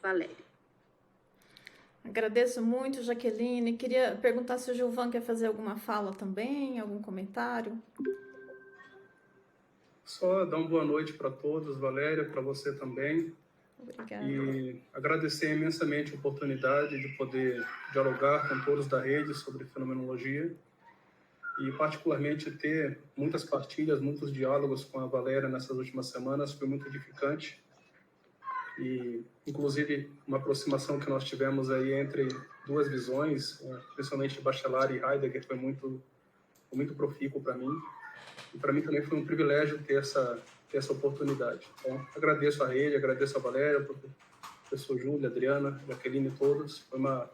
Valéria. Agradeço muito, Jaqueline. Queria perguntar se o Gilvan quer fazer alguma fala também, algum comentário. Só dar uma boa noite para todos, Valéria, para você também. Obrigada. E agradecer imensamente a oportunidade de poder dialogar com todos da rede sobre fenomenologia e particularmente ter muitas partilhas, muitos diálogos com a Valéria nessas últimas semanas, foi muito edificante. E inclusive uma aproximação que nós tivemos aí entre duas visões, principalmente Bachelard e Heidegger, foi muito profícuo para mim. E para mim também foi um privilégio ter essa oportunidade. Então, agradeço a rede, agradeço a Valéria, o professor Júlio, Adriana, Jaqueline, todos. Foi uma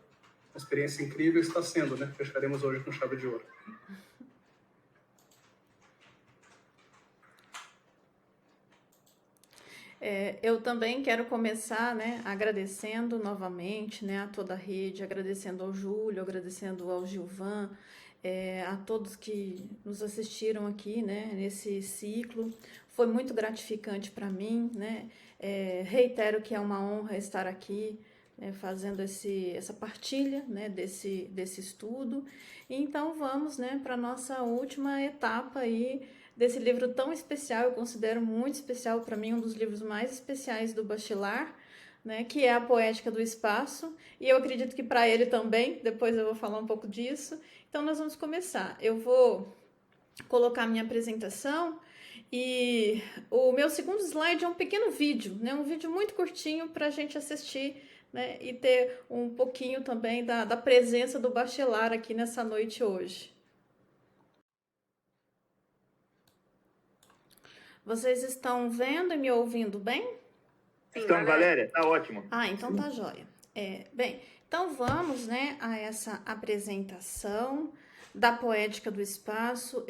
experiência incrível e está sendo, né? Fecharemos hoje com chave de ouro. Eu também quero começar, né, agradecendo novamente, né, a toda a rede, agradecendo ao Júlio, agradecendo ao Gilvan, a todos que nos assistiram aqui, né, nesse ciclo. Foi muito gratificante para mim, né? Reitero que é uma honra estar aqui, né, fazendo essa partilha, né, desse estudo. Então vamos, né, para a nossa última etapa aí desse livro tão especial. Eu considero muito especial, para mim, um dos livros mais especiais do Bachelard, né, que é A Poética do Espaço, e eu acredito que para ele também. Depois eu vou falar um pouco disso. Então nós vamos começar. Eu vou colocar minha apresentação e o meu segundo slide é um pequeno vídeo, né, um vídeo muito curtinho para a gente assistir, né, e ter um pouquinho também da presença do Bachelard aqui nessa noite hoje. Vocês estão vendo e me ouvindo bem? Sim, estamos, Valéria. Tá ótimo. Então tá jóia. Bem, então vamos, né, a essa apresentação da Poética do Espaço.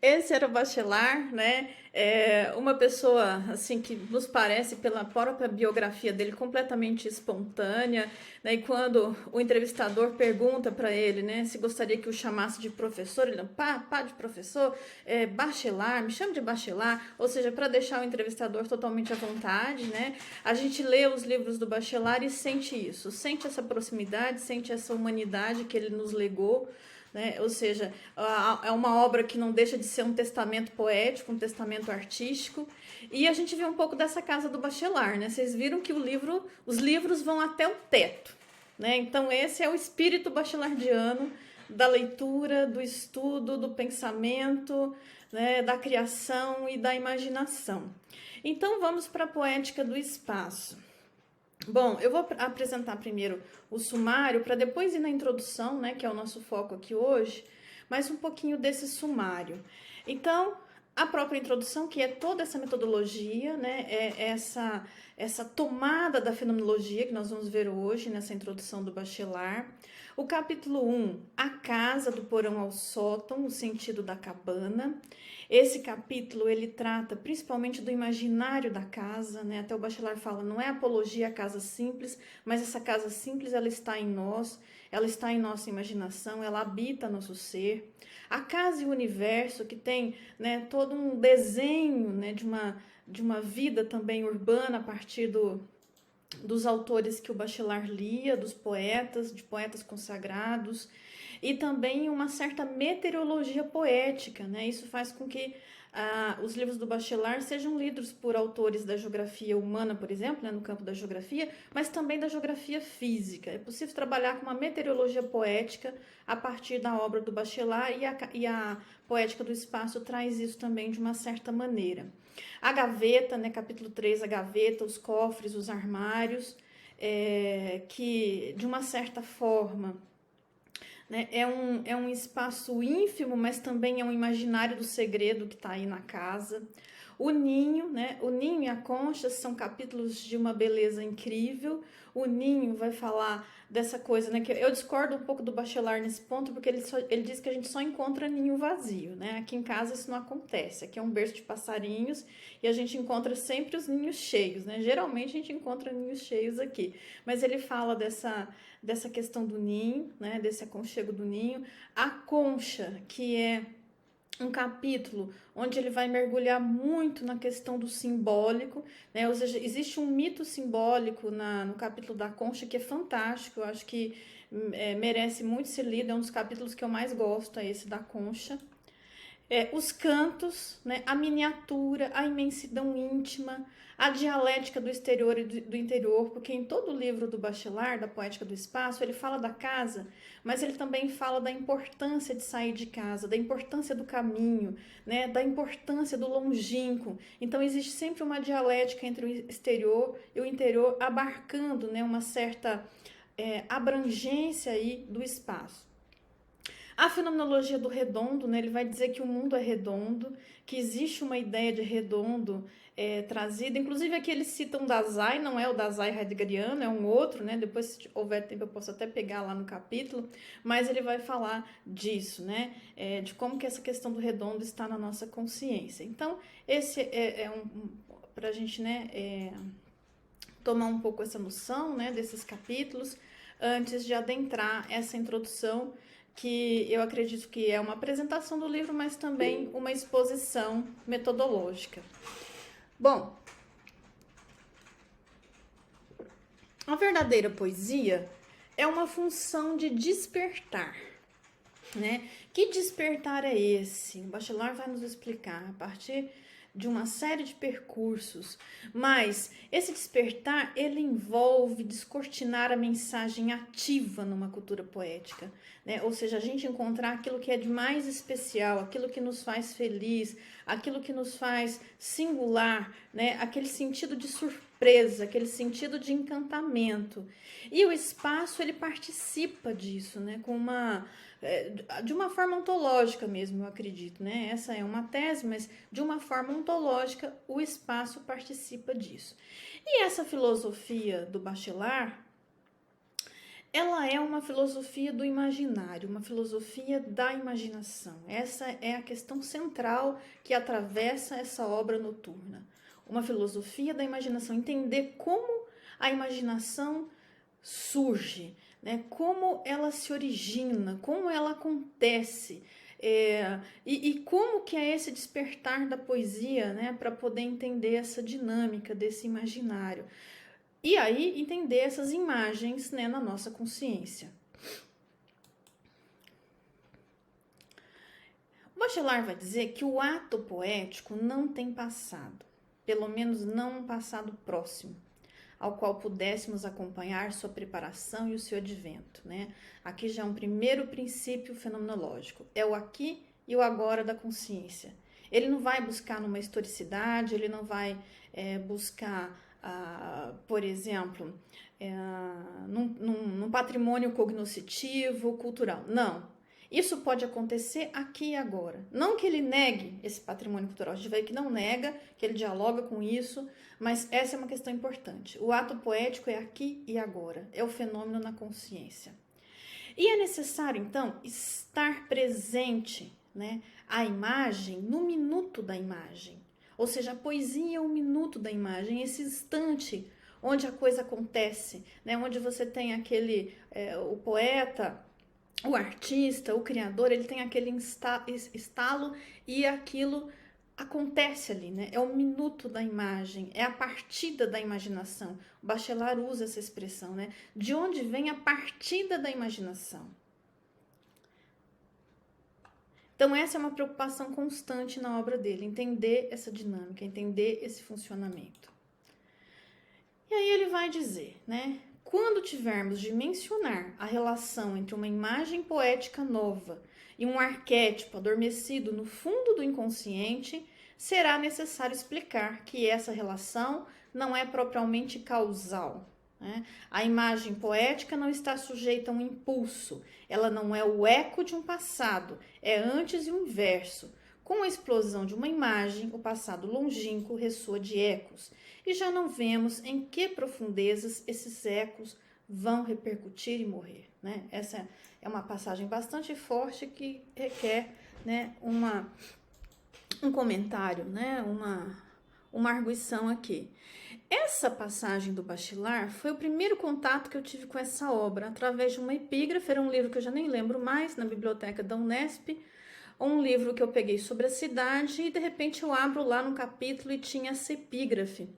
Esse era o Bachelard, né? Uma pessoa assim que nos parece, pela própria biografia dele, completamente espontânea, né? E quando o entrevistador pergunta para ele, né, se gostaria que o chamasse de professor, ele não, pá de professor, Bachelard, me chame de Bachelard, ou seja, para deixar o entrevistador totalmente à vontade, né? A gente lê os livros do Bachelard e sente isso, sente essa proximidade, sente essa humanidade que ele nos legou, né? Ou seja, é uma obra que não deixa de ser um testamento poético, um testamento artístico. E a gente vê um pouco dessa casa do Bachelard, né? Vocês viram que os livros vão até o teto, né? Então esse é o espírito bachelardiano da leitura, do estudo, do pensamento, né? Da criação e da imaginação. Então vamos para a Poética do Espaço. Bom, eu vou apresentar primeiro o sumário para depois ir na introdução, né, que é o nosso foco aqui hoje, mas um pouquinho desse sumário. Então, a própria introdução, que é toda essa metodologia, né, essa tomada da fenomenologia que nós vamos ver hoje nessa introdução do Bachelard. O capítulo 1, a casa do porão ao sótão, o sentido da cabana. Esse capítulo, ele trata principalmente do imaginário da casa, né? Até o Bachelard fala, não é apologia à casa simples, mas essa casa simples, ela está em nós, ela está em nossa imaginação, ela habita nosso ser. A casa e o universo, que tem, né, todo um desenho, né, de uma vida também urbana a partir dos autores que o Bachelard lia, dos poetas, de poetas consagrados, e também uma certa meteorologia poética, né? Isso faz com que os livros do Bachelard sejam lidos por autores da geografia humana, por exemplo, né, no campo da geografia, mas também da geografia física. É possível trabalhar com uma meteorologia poética a partir da obra do Bachelard, e a Poética do Espaço traz isso também de uma certa maneira. A gaveta, né, capítulo 3, a gaveta, os cofres, os armários, que de uma certa forma né? É um espaço ínfimo, mas também é um imaginário do segredo que está aí na casa. O ninho, né? O ninho e a concha são capítulos de uma beleza incrível. O ninho vai falar dessa coisa, né? Que eu discordo um pouco do Bachelard nesse ponto, porque ele diz que a gente só encontra ninho vazio, né? Aqui em casa isso não acontece. Aqui é um berço de passarinhos e a gente encontra sempre os ninhos cheios, né? Geralmente a gente encontra ninhos cheios aqui. Mas ele fala dessa questão do ninho, né? Desse aconchego do ninho. A concha, que é um capítulo onde ele vai mergulhar muito na questão do simbólico, né? Ou seja, existe um mito simbólico no capítulo da concha que é fantástico, eu acho que merece muito ser lido, é um dos capítulos que eu mais gosto, é esse da concha. Os cantos, né, a miniatura, a imensidão íntima, a dialética do exterior e do interior, porque em todo o livro do Bachelard, da Poética do Espaço, ele fala da casa, mas ele também fala da importância de sair de casa, da importância do caminho, né, da importância do longínquo. Então existe sempre uma dialética entre o exterior e o interior, abarcando, né, uma certa abrangência aí do espaço. A fenomenologia do redondo, né, ele vai dizer que o mundo é redondo, que existe uma ideia de redondo trazida. Inclusive aqui eles citam Dazai, não é o Dazai heideggeriano, é um outro, né? Depois, se houver tempo, eu posso até pegar lá no capítulo, mas ele vai falar disso, né? De como que essa questão do redondo está na nossa consciência. Então, esse para a gente, né, tomar um pouco essa noção, né, desses capítulos, antes de adentrar essa introdução, que eu acredito que é uma apresentação do livro, mas também uma exposição metodológica. Bom, a verdadeira poesia é uma função de despertar, né? Que despertar é esse? O Bachelard vai nos explicar a partir de uma série de percursos, mas esse despertar, ele envolve descortinar a mensagem ativa numa cultura poética, né? Ou seja, a gente encontrar aquilo que é de mais especial, aquilo que nos faz feliz, aquilo que nos faz singular, né? Aquele sentido de surpresa, aquele sentido de encantamento. E o espaço, ele participa disso, né? De uma forma ontológica mesmo, eu acredito, né? Essa é uma tese, mas de uma forma ontológica o espaço participa disso. E essa filosofia do Bachelard, ela é uma filosofia do imaginário, uma filosofia da imaginação. Essa é a questão central que atravessa essa obra noturna. Uma filosofia da imaginação, entender como a imaginação surge, né? Como ela se origina, como ela acontece, e como que é esse despertar da poesia, né? Para poder entender essa dinâmica desse imaginário. E aí entender essas imagens, né, na nossa consciência. O Bachelard vai dizer que o ato poético não tem passado, pelo menos não um passado próximo, ao qual pudéssemos acompanhar sua preparação e o seu advento, né? Aqui já é um primeiro princípio fenomenológico, é o aqui e o agora da consciência. Ele não vai buscar numa historicidade, ele não vai buscar, por exemplo, num patrimônio cognoscitivo, cultural. Não. Isso pode acontecer aqui e agora. Não que ele negue esse patrimônio cultural, a gente vê que não nega, que ele dialoga com isso, mas essa é uma questão importante. O ato poético é aqui e agora, é o fenômeno na consciência. E é necessário, então, estar presente, né, a imagem no minuto da imagem. Ou seja, a poesia é o minuto da imagem, esse instante onde a coisa acontece, né, onde você tem o poeta, o artista, o criador, ele tem aquele estalo e aquilo acontece ali, né? É o minuto da imagem, é a partida da imaginação. O Bachelard usa essa expressão, né? De onde vem a partida da imaginação? Então, essa é uma preocupação constante na obra dele, entender essa dinâmica, entender esse funcionamento. E aí ele vai dizer, né? Quando tivermos de mencionar a relação entre uma imagem poética nova e um arquétipo adormecido no fundo do inconsciente, será necessário explicar que essa relação não é propriamente causal, né? A imagem poética não está sujeita a um impulso, ela não é o eco de um passado, é antes e o inverso. Com a explosão de uma imagem, o passado longínquo ressoa de ecos, e já não vemos em que profundezas esses ecos vão repercutir e morrer, né? Essa é uma passagem bastante forte que requer, né, um comentário, né, uma arguição aqui. Essa passagem do Bachelard foi o primeiro contato que eu tive com essa obra, através de uma epígrafe, era um livro que eu já nem lembro mais, na biblioteca da Unesp, um livro que eu peguei sobre a cidade e de repente eu abro lá no capítulo e tinha essa epígrafe.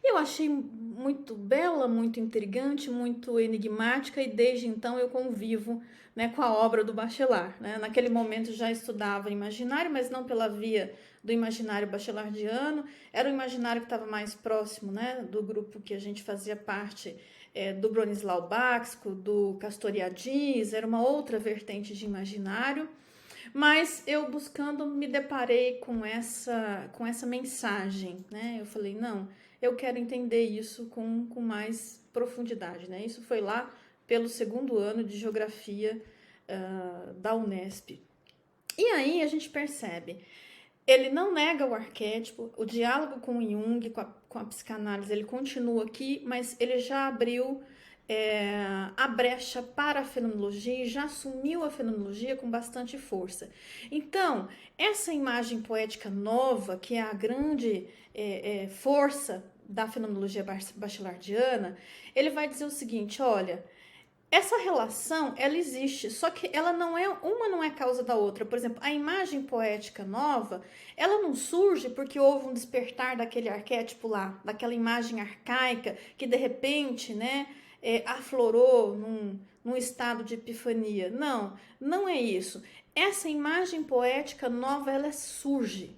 Eu achei muito bela, muito intrigante, muito enigmática e desde então eu convivo, né, com a obra do Bachelard, né? Naquele momento já estudava imaginário, mas não pela via do imaginário bachelardiano, era o imaginário que estava mais próximo, né, do grupo que a gente fazia parte, do Bronislau Baxco, do Castoriadis, era uma outra vertente de imaginário. Mas eu buscando me deparei com essa mensagem, né? Eu falei, não, eu quero entender isso com mais profundidade, né? Isso foi lá pelo 2º ano de Geografia da Unesp. E aí a gente percebe, ele não nega o arquétipo, o diálogo com o Jung, com a psicanálise, ele continua aqui, mas ele já abriu a brecha para a fenomenologia e já assumiu a fenomenologia com bastante força. Então, essa imagem poética nova, que é a grande força da fenomenologia bachelardiana, ele vai dizer o seguinte, olha, essa relação, ela existe, só que ela uma não é causa da outra. Por exemplo, a imagem poética nova, ela não surge porque houve um despertar daquele arquétipo lá, daquela imagem arcaica que de repente, né, aflorou num estado de epifania. Não, não é isso. Essa imagem poética nova, ela surge.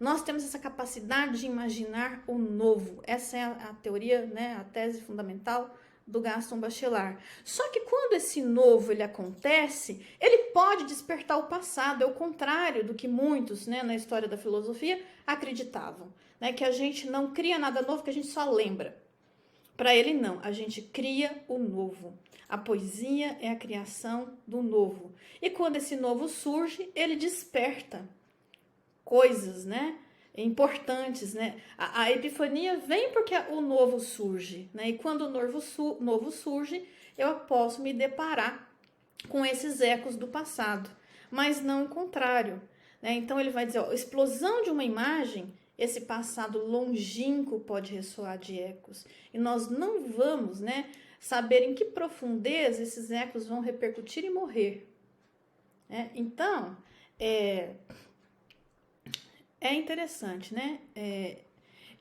Nós temos essa capacidade de imaginar o novo. Essa é a teoria, né, a tese fundamental do Gaston Bachelard. Só que quando esse novo ele acontece, ele pode despertar o passado, é o contrário do que muitos, né, na história da filosofia acreditavam, né, que a gente não cria nada novo, que a gente só lembra. Para ele não, a gente cria o novo. A poesia é a criação do novo. E quando esse novo surge, ele desperta coisas, né, importantes, né? A epifania vem porque o novo surge, né? E quando o novo surge, eu posso me deparar com esses ecos do passado, mas não o contrário, né? Então ele vai dizer, ó, explosão de uma imagem, esse passado longínquo pode ressoar de ecos, e nós não vamos, né, saber em que profundeza esses ecos vão repercutir e morrer, né? Então, é interessante, né?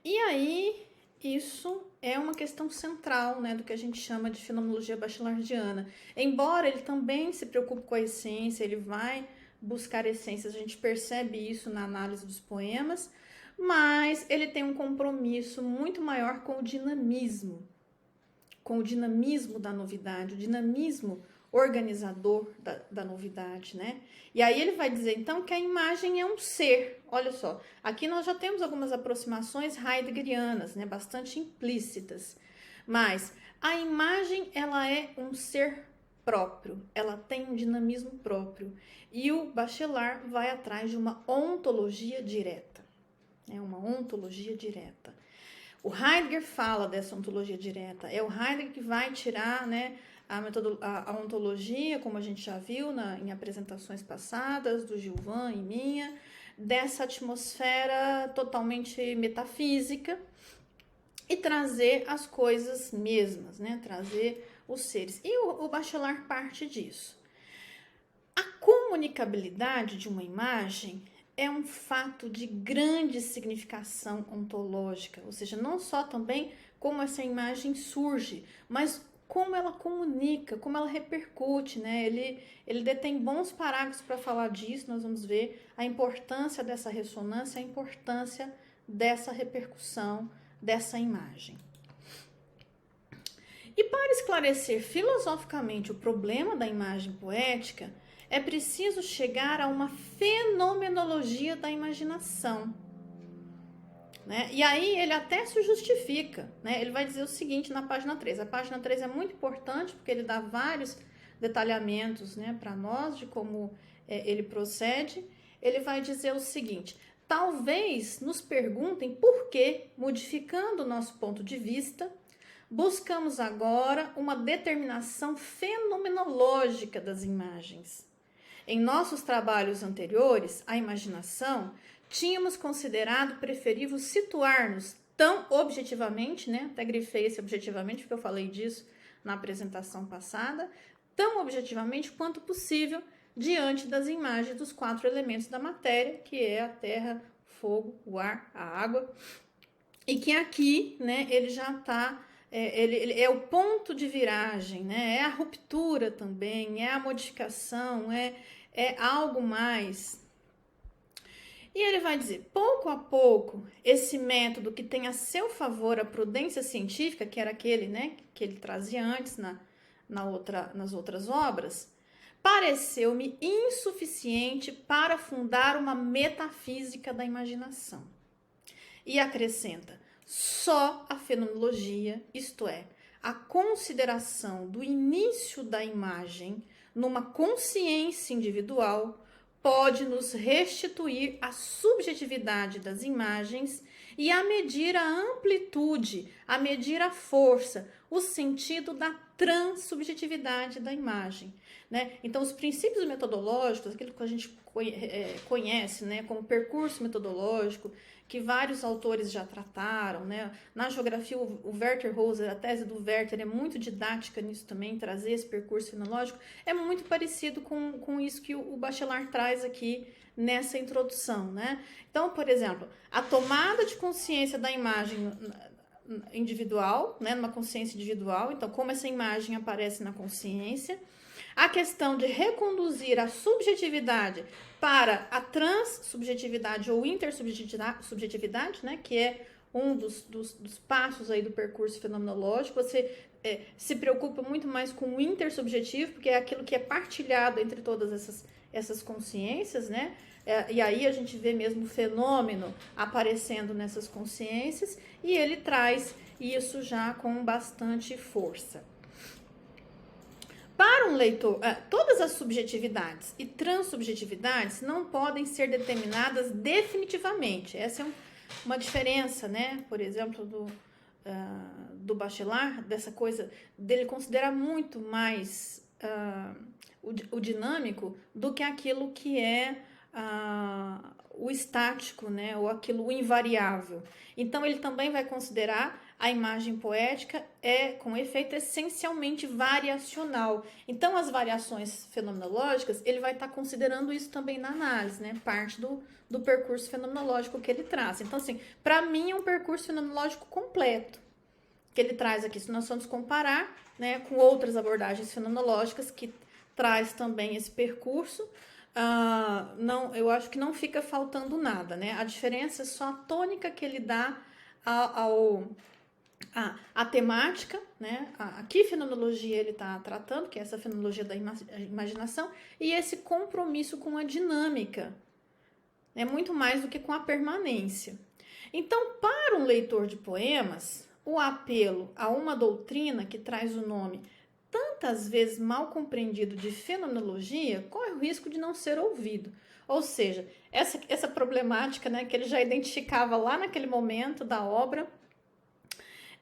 E aí, isso é uma questão central, né, do que a gente chama de fenomenologia bachelardiana. Embora ele também se preocupe com a essência, ele vai buscar essências, a gente percebe isso na análise dos poemas, mas ele tem um compromisso muito maior com o dinamismo da novidade, o dinamismo organizador da novidade, né? E aí ele vai dizer, então, que a imagem é um ser. Olha só, aqui nós já temos algumas aproximações heideggerianas, né? Bastante implícitas. Mas a imagem, ela é um ser próprio, ela tem um dinamismo próprio. E o Bachelard vai atrás de uma ontologia direta. É uma ontologia direta. O Heidegger fala dessa ontologia direta. É o Heidegger que vai tirar, né, a ontologia, como a gente já viu em apresentações passadas, do Gilvan e minha, dessa atmosfera totalmente metafísica e trazer as coisas mesmas, né? Trazer os seres. E o Bachelard parte disso. A comunicabilidade de uma imagem é um fato de grande significação ontológica, ou seja, não só também como essa imagem surge, mas como ela comunica, como ela repercute, né? Ele detém bons parágrafos para falar disso, nós vamos ver a importância dessa ressonância, a importância dessa repercussão dessa imagem. E para esclarecer filosoficamente o problema da imagem poética, é preciso chegar a uma fenomenologia da imaginação. né? E aí ele até se justifica, né? Ele vai dizer o seguinte na página 3. A página 3 é muito importante porque ele dá vários detalhamentos, né, para nós de como ele procede. Ele vai dizer o seguinte: talvez nos perguntem por que, modificando o nosso ponto de vista, buscamos agora uma determinação fenomenológica das imagens. Em nossos trabalhos anteriores, a imaginação, tínhamos considerado preferível situar-nos tão objetivamente, né? Até grifei esse objetivamente, porque eu falei disso na apresentação passada, tão objetivamente quanto possível diante das imagens dos 4 elementos da matéria, que é a terra, o fogo, o ar, a água, e que aqui, né, ele já está, ele é o ponto de viragem, né, é a ruptura também, é a modificação, é algo mais. E ele vai dizer, pouco a pouco, esse método que tem a seu favor a prudência científica, que era aquele, né, que ele trazia antes nas outras obras, pareceu-me insuficiente para fundar uma metafísica da imaginação. E acrescenta, só a fenomenologia, isto é, a consideração do início da imagem numa consciência individual, pode nos restituir a subjetividade das imagens e a medir a amplitude, a medir a força, o sentido da transubjetividade da imagem, né? Então, os princípios metodológicos, aquilo que a gente conhece, né, como percurso metodológico, que vários autores já trataram, né? Na geografia, o Werther Hoser, a tese do Werther é muito didática nisso também, trazer esse percurso fenológico, é muito parecido com isso que o Bachelard traz aqui nessa introdução, né? Então, por exemplo, a tomada de consciência da imagem individual, né, numa consciência individual, então como essa imagem aparece na consciência, a questão de reconduzir a subjetividade para a transsubjetividade ou intersubjetividade, né, que é um dos passos aí do percurso fenomenológico. Você se preocupa muito mais com o intersubjetivo, porque é aquilo que é partilhado entre todas essas consciências, né? E aí a gente vê mesmo o fenômeno aparecendo nessas consciências, e ele traz isso já com bastante força. Para um leitor, todas as subjetividades e transubjetividades não podem ser determinadas definitivamente. Essa é uma diferença, né? Por exemplo, do Bachelard, dessa coisa dele considerar muito mais o dinâmico do que aquilo que é o estático, né? Ou aquilo, o invariável. Então, ele também vai considerar a imagem poética com efeito essencialmente variacional. Então, as variações fenomenológicas, ele vai estar considerando isso também na análise, né? Parte do percurso fenomenológico que ele traz. Então, assim, para mim é um percurso fenomenológico completo que ele traz aqui. Se nós vamos comparar, né, com outras abordagens fenomenológicas que traz também esse percurso, não, eu acho que não fica faltando nada, né? A diferença é só a tônica que ele dá a temática, né? Que fenomenologia ele está tratando, que é essa fenomenologia da imaginação, e esse compromisso com a dinâmica, né? Muito mais do que com a permanência. Então, para um leitor de poemas, o apelo a uma doutrina que traz o nome tantas vezes mal compreendido de fenomenologia corre o risco de não ser ouvido. Ou seja, essa problemática, né, que ele já identificava lá naquele momento da obra,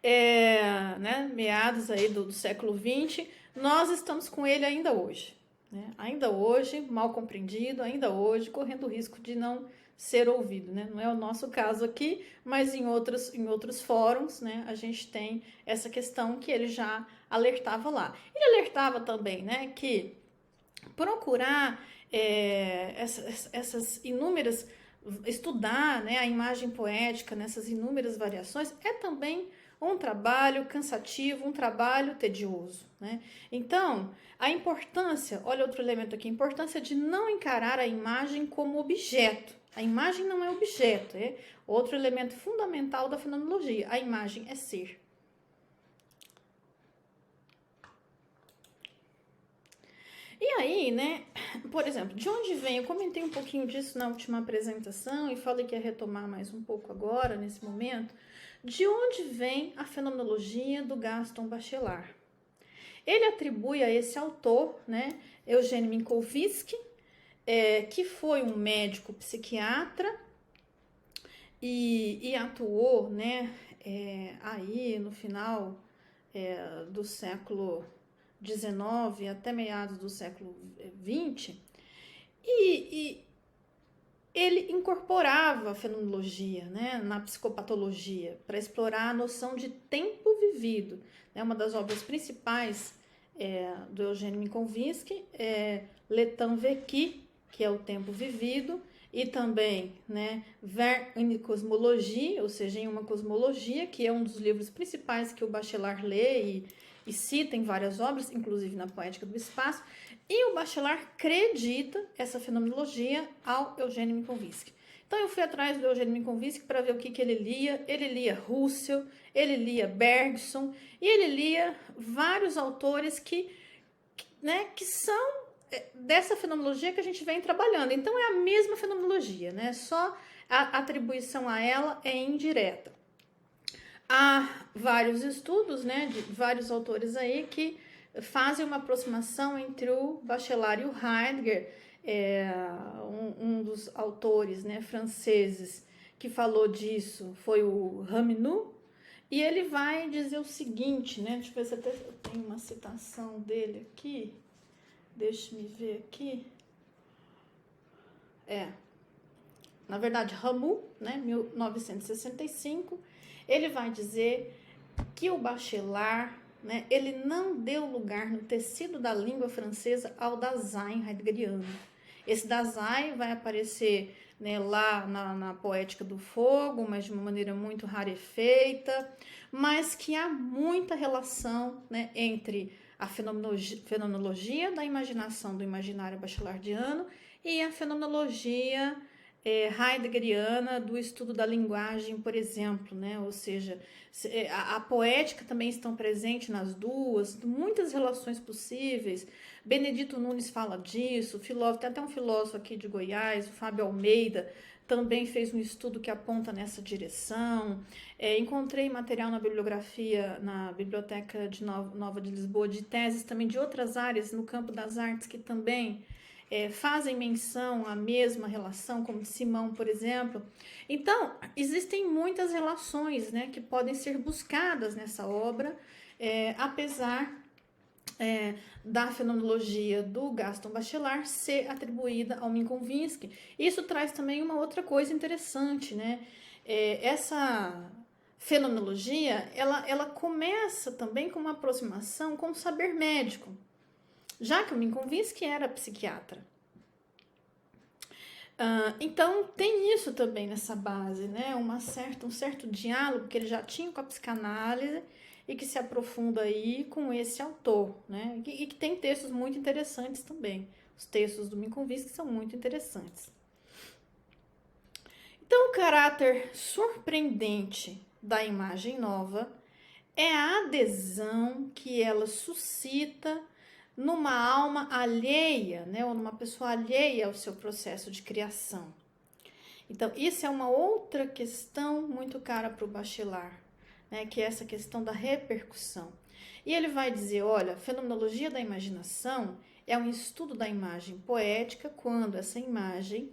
né, meados aí do século XX, nós estamos com ele ainda hoje. Né? Ainda hoje, mal compreendido, ainda hoje, correndo o risco de não ser ouvido, né? Não é o nosso caso aqui, mas em outros fóruns, né, a gente tem essa questão que ele já alertava lá. Ele alertava também, né, que procurar essas inúmeras, estudar, né, a imagem poética nessas inúmeras variações é também um trabalho cansativo, um trabalho tedioso, né? Então, a importância, olha outro elemento aqui, a importância de não encarar a imagem como objeto. A imagem não é objeto, é outro elemento fundamental da fenomenologia. A imagem é ser. E aí, né, por exemplo, de onde vem? Eu comentei um pouquinho disso na última apresentação e falei que ia retomar mais um pouco agora, nesse momento. De onde vem a fenomenologia do Gaston Bachelard? Ele atribui a esse autor, né, Eugênio Minkowski, que foi um médico psiquiatra e atuou, né, aí no final do século XIX até meados do século XX, e ele incorporava a fenomenologia, né, na psicopatologia para explorar a noção de tempo vivido. Uma das obras principais do Eugênio Minkowski é Le Temps Vécu, que é o tempo vivido, e também, né, Vers une cosmologie, ou seja, em uma cosmologia, que é um dos livros principais que o Bachelard lê e cita em várias obras, inclusive na Poética do Espaço, e o Bachelard acredita essa fenomenologia ao Eugênio Minkowski. Então eu fui atrás do Eugênio Minkowski para ver o que ele lia. Ele lia Russell, ele lia Bergson, e ele lia vários autores que são dessa fenomenologia que a gente vem trabalhando. Então é a mesma fenomenologia, né? Só a atribuição a ela é indireta. Há vários estudos, né, de vários autores aí que fazem uma aproximação entre o Bachelard e o Heidegger. Um dos autores, né, franceses que falou disso foi o Raminu, e ele vai dizer o seguinte, né, deixa eu ver se até eu tenho uma citação dele aqui, deixa me ver aqui, na verdade, Rameau, né, 1965, ele vai dizer que o Bachelard, né, ele não deu lugar no tecido da língua francesa ao Dasein heideggeriano. Esse Dasein vai aparecer, né, lá na Poética do Fogo, mas de uma maneira muito rarefeita, mas que há muita relação, né, entre a fenomenologia da imaginação do imaginário bachelardiano e a fenomenologia heideggeriana do estudo da linguagem, por exemplo, né? Ou seja, a poética também estão presentes nas duas, muitas relações possíveis. Benedito Nunes fala disso, tem até um filósofo aqui de Goiás, o Fábio Almeida, também fez um estudo que aponta nessa direção. Encontrei material na bibliografia, na Biblioteca de Nova de Lisboa, de teses também de outras áreas no campo das artes que também fazem menção à mesma relação, como de Simão, por exemplo. Então, existem muitas relações, né, que podem ser buscadas nessa obra, apesar da fenomenologia do Gaston Bachelard ser atribuída ao Minkowski. Isso traz também uma outra coisa interessante, né? Essa fenomenologia, ela começa também com uma aproximação com o saber médico, já que o Minkowski era psiquiatra. Então, tem isso também nessa base, né? Um certo diálogo que ele já tinha com a psicanálise e que se aprofunda aí com esse autor, né? E que tem textos muito interessantes também. Os textos do Minkowski são muito interessantes. Então, o caráter surpreendente da imagem nova é a adesão que ela suscita numa alma alheia, né, ou numa pessoa alheia ao seu processo de criação. Então, isso é uma outra questão muito cara para o Bachelard, né, que é essa questão da repercussão. E ele vai dizer, olha, a fenomenologia da imaginação é um estudo da imagem poética quando essa imagem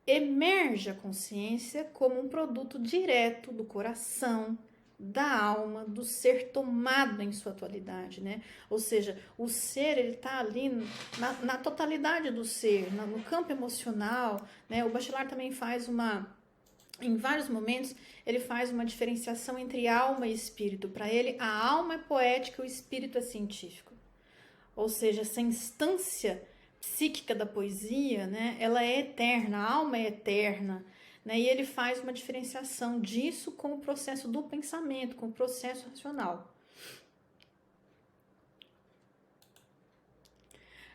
emerge a consciência como um produto direto do coração, da alma, do ser tomado em sua atualidade, né? Ou seja, o ser, ele está ali na totalidade do ser, no campo emocional, né? O Bachelard também faz em vários momentos, ele faz uma diferenciação entre alma e espírito. Para ele, a alma é poética, o espírito é científico. Ou seja, essa instância psíquica da poesia, né? Ela é eterna, a alma é eterna. Né? E ele faz uma diferenciação disso com o processo do pensamento, com o processo racional.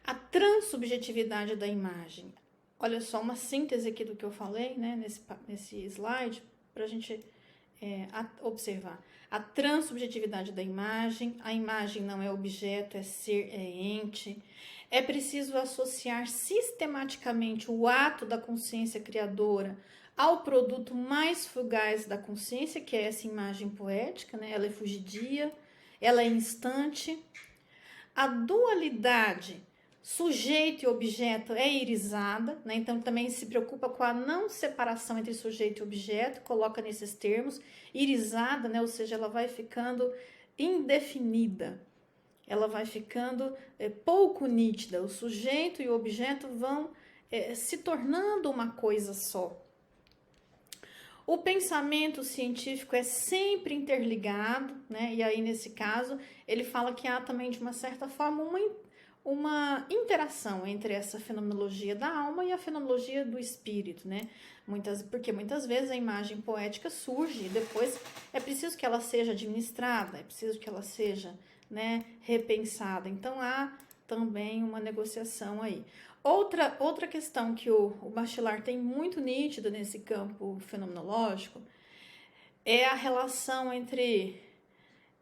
A transubjetividade da imagem. Olha só, uma síntese aqui do que eu falei, né, nesse slide, para a gente observar. A transubjetividade da imagem, a imagem não é objeto, é ser, é ente. É preciso associar sistematicamente o ato da consciência criadora ao produto mais fugaz da consciência, que é essa imagem poética, né? Ela é fugidia, ela é instante. A dualidade sujeito e objeto é irisada, né? Então também se preocupa com a não separação entre sujeito e objeto, coloca nesses termos, irisada, né? Ou seja, ela vai ficando indefinida, ela vai ficando pouco nítida, o sujeito e o objeto vão se tornando uma coisa só. O pensamento científico é sempre interligado, né? E aí, nesse caso, ele fala que há também, de uma certa forma, uma interação entre essa fenomenologia da alma e a fenomenologia do espírito, né? Porque muitas vezes a imagem poética surge e depois é preciso que ela seja administrada, é preciso que ela seja, né, repensada. Então, há também uma negociação aí. Outra questão que o Bachelard tem muito nítida nesse campo fenomenológico é a relação entre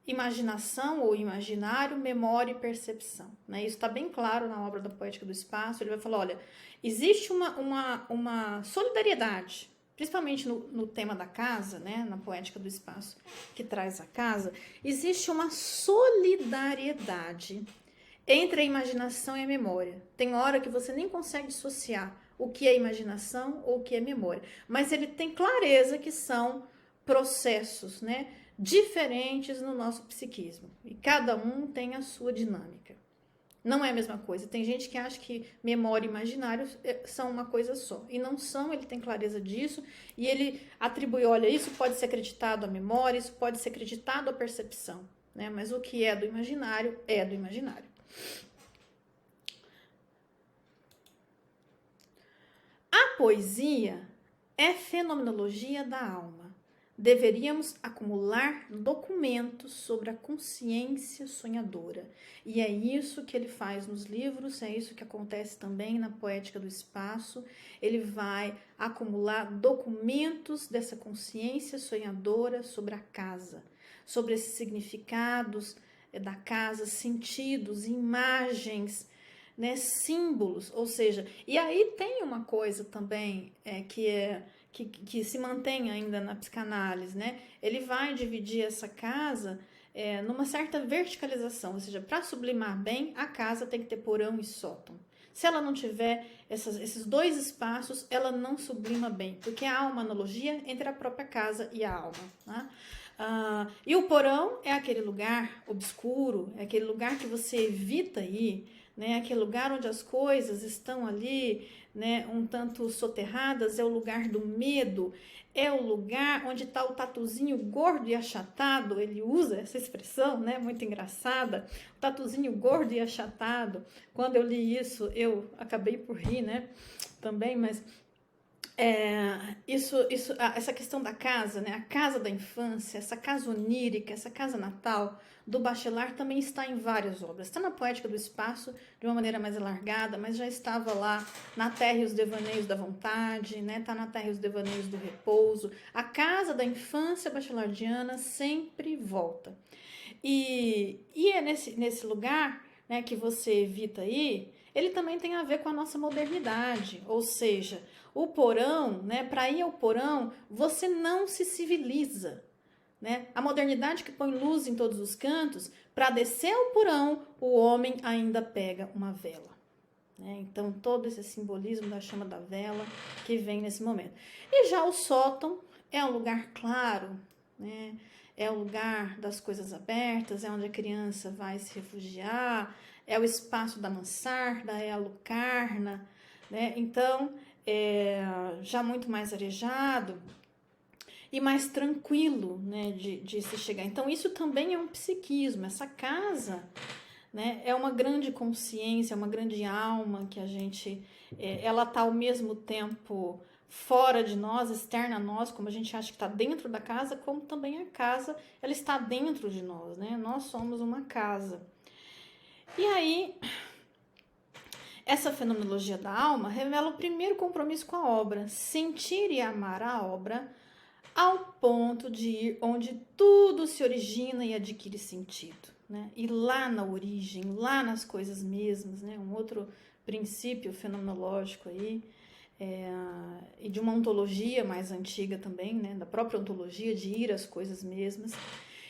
imaginação ou imaginário, memória e percepção, né? Isso está bem claro na obra da Poética do Espaço. Ele vai falar, olha, existe uma solidariedade, principalmente no tema da casa, né? Na Poética do Espaço, que traz a casa, existe uma solidariedade entre a imaginação e a memória. Tem hora que você nem consegue dissociar o que é imaginação ou o que é memória. Mas ele tem clareza que são processos, né, diferentes no nosso psiquismo. E cada um tem a sua dinâmica. Não é a mesma coisa. Tem gente que acha que memória e imaginário são uma coisa só. E não são, ele tem clareza disso. E ele atribui, olha, isso pode ser acreditado à memória, isso pode ser acreditado à percepção, né? Mas o que é do imaginário é do imaginário. A poesia é fenomenologia da alma. Deveríamos acumular documentos sobre a consciência sonhadora. E é isso que ele faz nos livros, é isso que acontece também na Poética do Espaço. Ele vai acumular documentos dessa consciência sonhadora sobre a casa, sobre esses significados da casa, sentidos, imagens, né, símbolos, ou seja, e aí tem uma coisa também que se mantém ainda na psicanálise, né? Ele vai dividir essa casa numa certa verticalização, ou seja, para sublimar bem, a casa tem que ter porão e sótão. Se ela não tiver esses dois espaços, ela não sublima bem, porque há uma analogia entre a própria casa e a alma, né? E o porão é aquele lugar obscuro, é aquele lugar que você evita ir, né? Aquele lugar onde as coisas estão ali, né, um tanto soterradas, é o lugar do medo, é o lugar onde está o tatuzinho gordo e achatado. Ele usa essa expressão, né, muito engraçada, o tatuzinho gordo e achatado. Quando eu li isso, eu acabei por rir, né, também, mas essa questão da casa, né, a casa da infância, essa casa onírica, essa casa natal do Bachelard também está em várias obras. Está na Poética do Espaço de uma maneira mais alargada, mas já estava lá na Terra e os Devaneios da Vontade, né? Está na Terra e os Devaneios do Repouso. A casa da infância bachelardiana sempre volta. E é nesse lugar, né, que você evita ir, ele também tem a ver com a nossa modernidade, ou seja, o porão, né, para ir ao porão, você não se civiliza, né? A modernidade que põe luz em todos os cantos, para descer ao porão, o homem ainda pega uma vela, né? Então, todo esse simbolismo da chama da vela que vem nesse momento. E já o sótão é um lugar claro, né? É o lugar das coisas abertas, é onde a criança vai se refugiar, é o espaço da mansarda, é a lucarna, né? Então, já muito mais arejado e mais tranquilo, né, de se chegar. Então, isso também é um psiquismo. Essa casa, né, é uma grande consciência, é uma grande alma que a gente... ela está ao mesmo tempo fora de nós, externa a nós, como a gente acha que está dentro da casa, como também a casa, ela está dentro de nós, né? Nós somos uma casa. E aí, essa fenomenologia da alma revela o primeiro compromisso com a obra, sentir e amar a obra ao ponto de ir onde tudo se origina e adquire sentido. né? Ir lá na origem, lá nas coisas mesmas, né? Um outro princípio fenomenológico aí, e de uma ontologia mais antiga também, né? Da própria ontologia, de ir às coisas mesmas.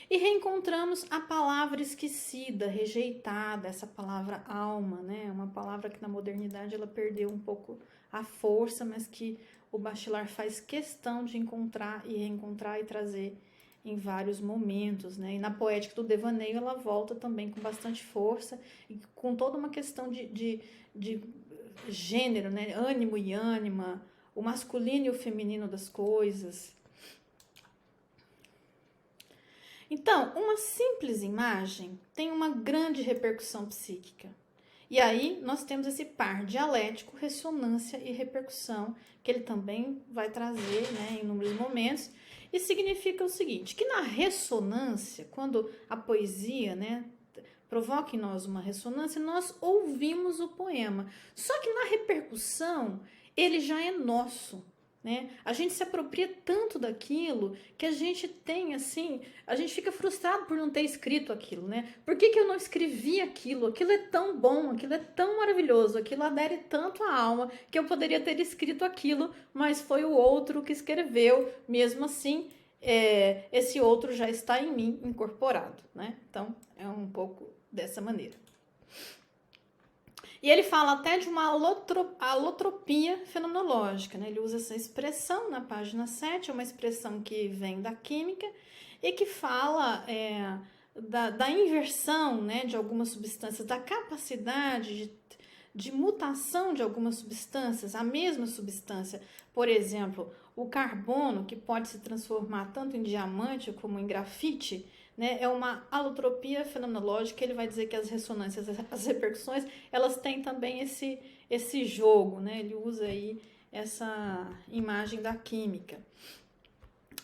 E reencontramos a palavra esquecida, rejeitada, essa palavra alma, né? Uma palavra que na modernidade ela perdeu um pouco a força, mas que o Bachelard faz questão de encontrar e reencontrar e trazer em vários momentos, né? E na poética do devaneio ela volta também com bastante força e com toda uma questão de gênero, né? Ânimo e ânima, o masculino e o feminino das coisas. Então, uma simples imagem tem uma grande repercussão psíquica. E aí nós temos esse par dialético, ressonância e repercussão, que ele também vai trazer, né, em inúmeros momentos. E significa o seguinte, que na ressonância, quando a poesia, né, provoca em nós uma ressonância, nós ouvimos o poema. Só que na repercussão, ele já é nosso, né? A gente se apropria tanto daquilo que a gente tem, assim, a gente fica frustrado por não ter escrito aquilo, né? Por que eu não escrevi aquilo? Aquilo é tão bom, aquilo é tão maravilhoso, aquilo adere tanto à alma que eu poderia ter escrito aquilo, mas foi o outro que escreveu. Mesmo assim, esse outro já está em mim incorporado, né? Então, é um pouco dessa maneira. E ele fala até de uma alotropia fenomenológica, né? Ele usa essa expressão na página 7, é uma expressão que vem da química e que fala da inversão, né, de algumas substâncias, da capacidade de mutação de algumas substâncias, a mesma substância. Por exemplo, o carbono, que pode se transformar tanto em diamante como em grafite, né, é uma alotropia fenomenológica. Ele vai dizer que as ressonâncias, as repercussões, elas têm também esse jogo, né? Ele usa aí essa imagem da química.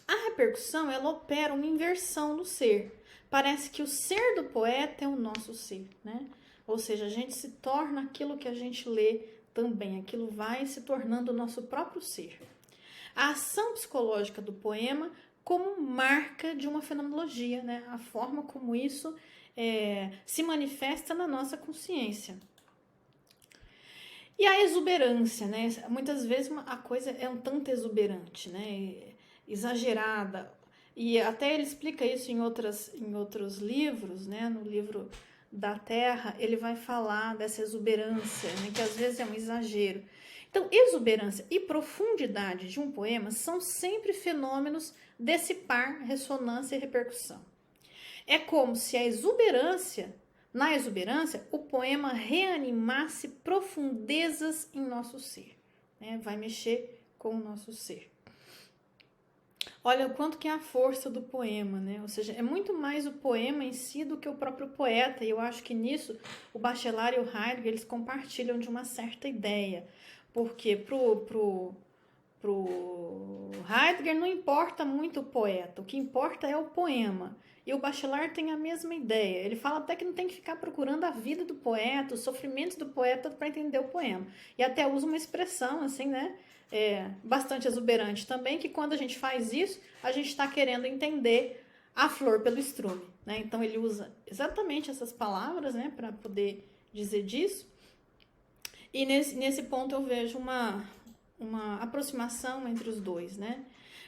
A repercussão, ela opera uma inversão no ser. Parece que o ser do poeta é o nosso ser, né? Ou seja, a gente se torna aquilo que a gente lê também, aquilo vai se tornando o nosso próprio ser. A ação psicológica do poema como marca de uma fenomenologia, né? A forma como isso se manifesta na nossa consciência. E a exuberância, né? Muitas vezes a coisa é um tanto exuberante, né? Exagerada. E até ele explica isso em outros livros, né? No livro da Terra, ele vai falar dessa exuberância, né? Que às vezes é um exagero. Então, exuberância e profundidade de um poema são sempre fenômenos desse par ressonância e repercussão. É como se na exuberância, o poema reanimasse profundezas em nosso ser, né? Vai mexer com o nosso ser. Olha o quanto que é a força do poema, né? Ou seja, é muito mais o poema em si do que o próprio poeta, e eu acho que nisso o Bachelard e o Heidegger, eles compartilham de uma certa ideia, porque pro Heidegger não importa muito o poeta, o que importa é o poema. E o Bachelard tem a mesma ideia. Ele fala até que não tem que ficar procurando a vida do poeta, os sofrimentos do poeta para entender o poema. E até usa uma expressão assim, né? Bastante exuberante também, que quando a gente faz isso, a gente está querendo entender a flor pelo estrume, né? Então ele usa exatamente essas palavras, né, para poder dizer disso. E nesse ponto eu vejo uma aproximação entre os dois, né?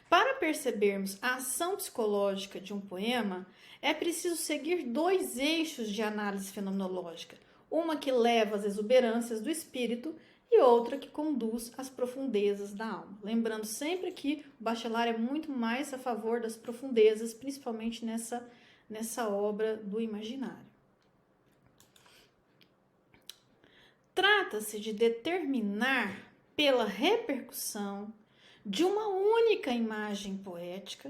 Para percebermos a ação psicológica de um poema, é preciso seguir dois eixos de análise fenomenológica. Uma que leva às exuberâncias do espírito e outra que conduz às profundezas da alma. Lembrando sempre que o Bachelard é muito mais a favor das profundezas, principalmente nessa obra do imaginário. Trata-se de determinar pela repercussão de uma única imagem poética,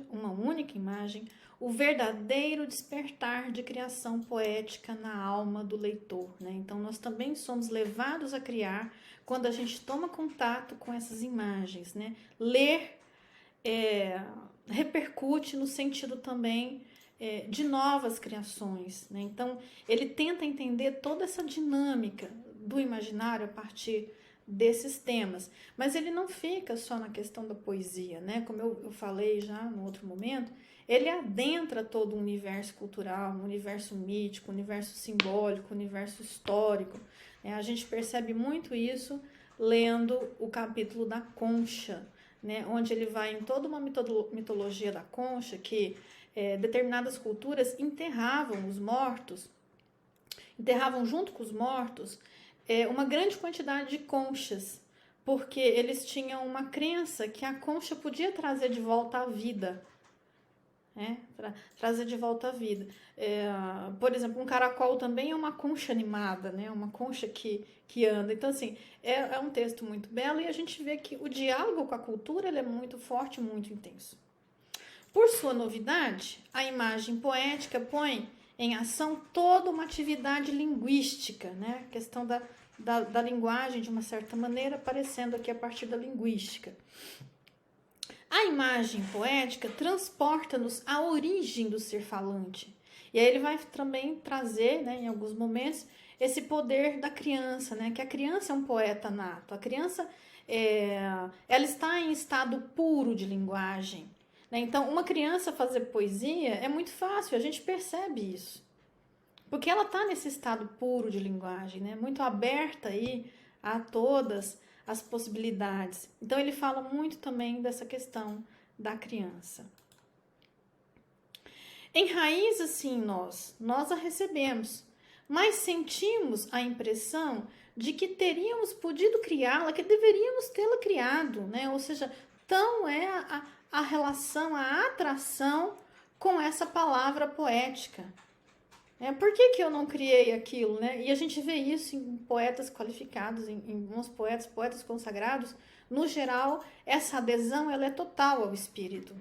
o verdadeiro despertar de criação poética na alma do leitor, né? Então, nós também somos levados a criar quando a gente toma contato com essas imagens, né? Ler repercute no sentido também de novas criações, né? Então, ele tenta entender toda essa dinâmica do imaginário a partir desses temas, mas ele não fica só na questão da poesia, né? Como eu falei já no outro momento, ele adentra todo o universo cultural, o universo mítico, o universo simbólico, o universo histórico. A gente percebe muito isso lendo o capítulo da concha, né, onde ele vai em toda uma mitologia da concha, que determinadas culturas enterravam os mortos, enterravam junto com os mortos uma grande quantidade de conchas, porque eles tinham uma crença que a concha podia trazer de volta a vida. Trazer de volta a vida. Por exemplo, um caracol também é uma concha animada, né? Uma concha que anda. Então, assim, é um texto muito belo e a gente vê que o diálogo com a cultura ele é muito forte, muito intenso. Por sua novidade, a imagem poética põe em ação toda uma atividade linguística, né? A questão da linguagem, de uma certa maneira, aparecendo aqui a partir da linguística. A imagem poética transporta-nos à origem do ser falante. E aí ele vai também trazer, né, em alguns momentos, esse poder da criança, né? Que a criança é um poeta nato. A criança, ela está em estado puro de linguagem. Né? Então, uma criança fazer poesia é muito fácil, a gente percebe isso. Porque ela está nesse estado puro de linguagem, né? Muito aberta aí a todas as possibilidades. Então, ele fala muito também dessa questão da criança. Em raiz, assim, nós a recebemos, mas sentimos a impressão de que teríamos podido criá-la, que deveríamos tê-la criado, né? Ou seja, tão é a relação, a atração com essa palavra poética. Por que eu não criei aquilo, né? E a gente vê isso em poetas qualificados, em bons poetas consagrados. No geral, essa adesão ela é total ao espírito.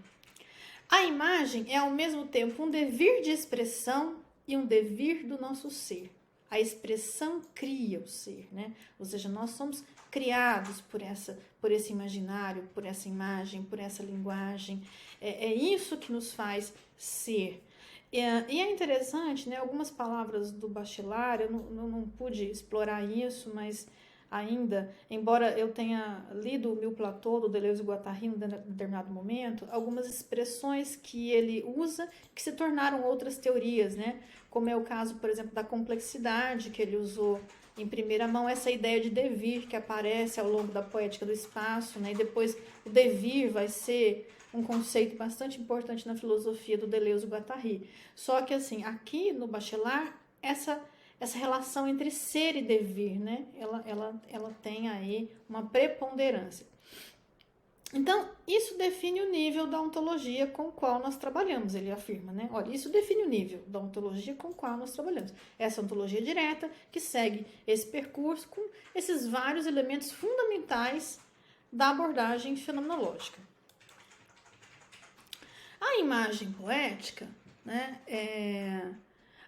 A imagem é ao mesmo tempo um devir de expressão e um devir do nosso ser. A expressão cria o ser, né? Ou seja, nós somos criados por esse imaginário, por essa imagem, por essa linguagem. É isso que nos faz ser. E é interessante, né? Algumas palavras do Bachelard, eu não pude explorar isso, mas ainda, embora eu tenha lido o Mil Platô, do Deleuze e Guattari, em um determinado momento, algumas expressões que ele usa que se tornaram outras teorias, né? Como é o caso, por exemplo, da complexidade, que ele usou em primeira mão, essa ideia de devir que aparece ao longo da poética do espaço, né? E depois o devir vai ser um conceito bastante importante na filosofia do Deleuze e Guattari. Só que, assim, aqui no Bachelard, essa relação entre ser e devir, né? Ela tem aí uma preponderância. Então, isso define o nível da ontologia com o qual nós trabalhamos, ele afirma, né? Olha, isso define o nível da ontologia com o qual nós trabalhamos. Essa ontologia direta que segue esse percurso com esses vários elementos fundamentais da abordagem fenomenológica. A imagem poética, né,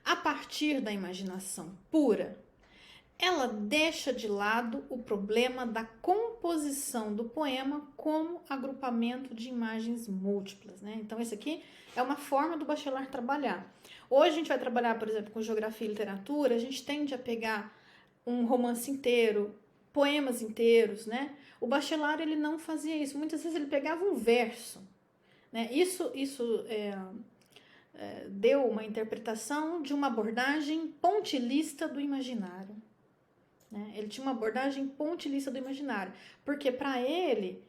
a partir da imaginação pura, ela deixa de lado o problema da composição do poema como agrupamento de imagens múltiplas, né? Então, esse aqui é uma forma do Bachelard trabalhar. Hoje a gente vai trabalhar, por exemplo, com geografia e literatura, a gente tende a pegar um romance inteiro, poemas inteiros, né? O Bachelard, ele não fazia isso. Muitas vezes ele pegava um verso, né? Isso deu uma interpretação de uma abordagem pontilhista do imaginário. Né? Ele tinha uma abordagem pontilhista do imaginário, porque para ele,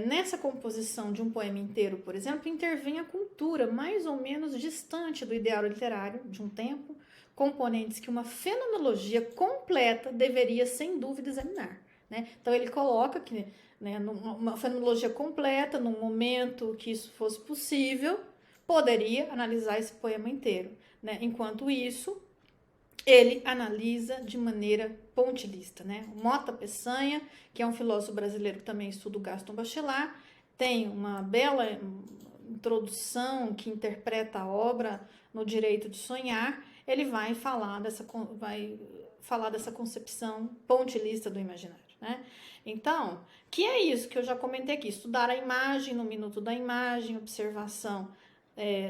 nessa composição de um poema inteiro, por exemplo, intervém a cultura mais ou menos distante do ideal literário de um tempo, componentes que uma fenomenologia completa deveria, sem dúvida, examinar. Né? Então ele coloca que, né, uma fenomenologia completa, num momento que isso fosse possível, poderia analisar esse poema inteiro. Né? Enquanto isso, ele analisa de maneira pontilhista, né? O Mota Peçanha, que é um filósofo brasileiro que também estuda o Gaston Bachelard, tem uma bela introdução que interpreta a obra no Direito de Sonhar. Ele vai falar dessa concepção pontilista do imaginário, né? Então, que é isso que eu já comentei aqui, estudar a imagem no minuto da imagem, observação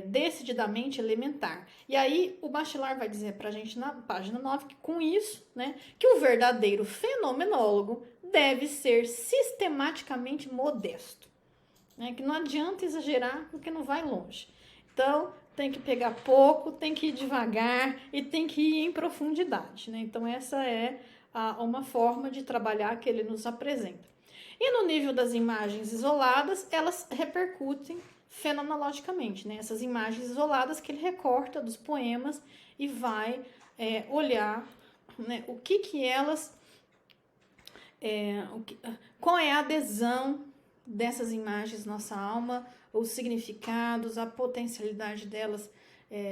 decididamente elementar. E aí o Bachelard vai dizer pra gente na página 9 que com isso, né, que o verdadeiro fenomenólogo deve ser sistematicamente modesto, né, que não adianta exagerar porque não vai longe. Então, tem que pegar pouco, tem que ir devagar e tem que ir em profundidade, né? Então, essa é uma forma de trabalhar que ele nos apresenta. E no nível das imagens isoladas, elas repercutem fenomenologicamente, né? Essas imagens isoladas que ele recorta dos poemas e vai olhar, né, o que elas... qual é a adesão dessas imagens na nossa alma, os significados, a potencialidade delas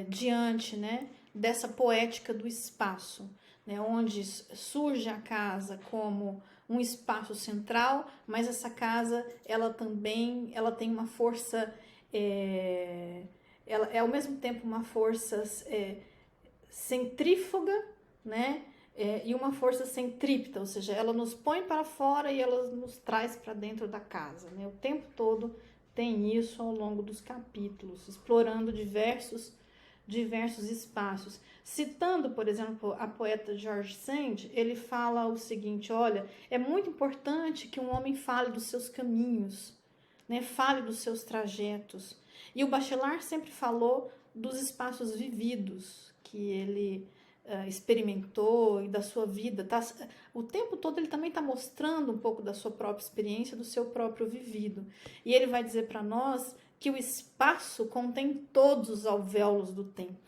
diante, né, dessa poética do espaço, né, onde surge a casa como um espaço central, mas essa casa ela tem uma força, ela é ao mesmo tempo uma força centrífuga, né, e uma força centrípeta, ou seja, ela nos põe para fora e ela nos traz para dentro da casa, né? O tempo todo tem isso ao longo dos capítulos, explorando diversos espaços. Citando, por exemplo, a poeta George Sand, ele fala o seguinte: olha, é muito importante que um homem fale dos seus caminhos, né? Fale dos seus trajetos. E o Bachelard sempre falou dos espaços vividos que ele experimentou e da sua vida. O tempo todo ele também está mostrando um pouco da sua própria experiência, do seu próprio vivido. E ele vai dizer para nós que o espaço contém todos os alvéolos do tempo.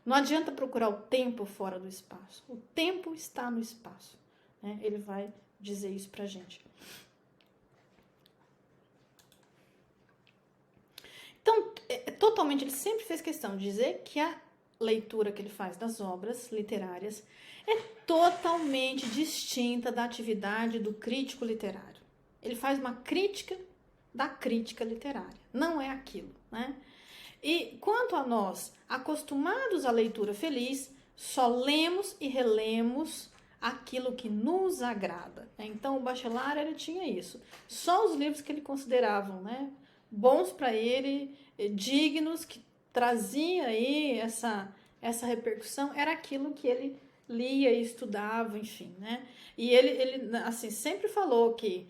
Não adianta procurar o tempo fora do espaço. O tempo está no espaço, né? Ele vai dizer isso para a gente. Então, totalmente, ele sempre fez questão de dizer que a leitura que ele faz das obras literárias é totalmente distinta da atividade do crítico literário. Ele faz uma crítica da crítica literária. Não é aquilo, né? E quanto a nós, acostumados à leitura feliz, só lemos e relemos aquilo que nos agrada. Então, o Bachelard, ele tinha isso. Só os livros que ele consideravam, né, bons para ele, dignos, que trazia aí essa repercussão, era aquilo que ele lia e estudava, enfim, né? E ele assim, sempre falou que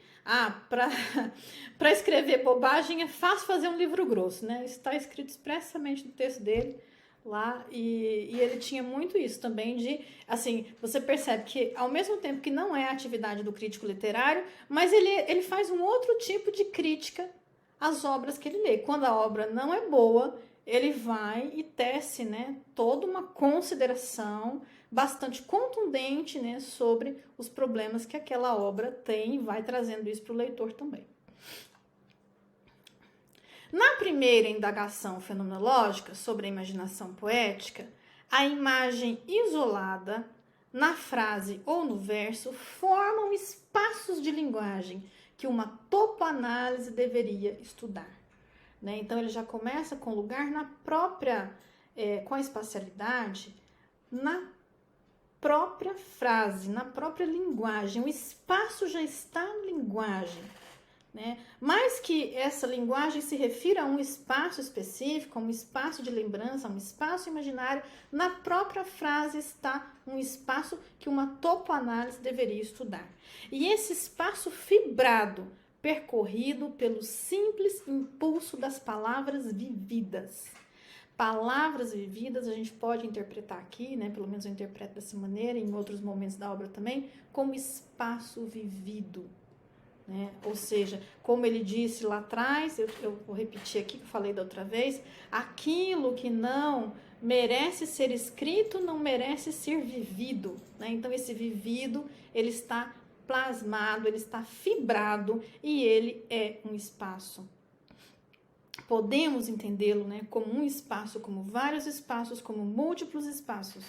para escrever bobagem é fácil fazer um livro grosso, né? Isso está escrito expressamente no texto dele lá, e ele tinha muito isso também de, assim, você percebe que ao mesmo tempo que não é a atividade do crítico literário, mas ele faz um outro tipo de crítica às obras que ele lê. Quando a obra não é boa, ele vai e tece, né, toda uma consideração bastante contundente, né, sobre os problemas que aquela obra tem e vai trazendo isso para o leitor também. Na primeira indagação fenomenológica sobre a imaginação poética, a imagem isolada, na frase ou no verso, formam espaços de linguagem que uma topoanálise deveria estudar. Né? Então, ele já começa com lugar na própria, com a espacialidade, na própria frase, na própria linguagem. O espaço já está na linguagem. Né? Mais que essa linguagem se refira a um espaço específico, a um espaço de lembrança, a um espaço imaginário, na própria frase está um espaço que uma topoanálise deveria estudar. E esse espaço fibrado, percorrido pelo simples impulso das palavras vividas. Palavras vividas a gente pode interpretar aqui, né? Pelo menos eu interpreto dessa maneira, em outros momentos da obra também, como espaço vivido. Né? Ou seja, como ele disse lá atrás, eu vou repetir aqui que eu falei da outra vez, aquilo que não merece ser escrito não merece ser vivido. Né? Então esse vivido, ele está plasmado, ele está fibrado e ele é um espaço. Podemos entendê-lo, né, como um espaço, como vários espaços, como múltiplos espaços.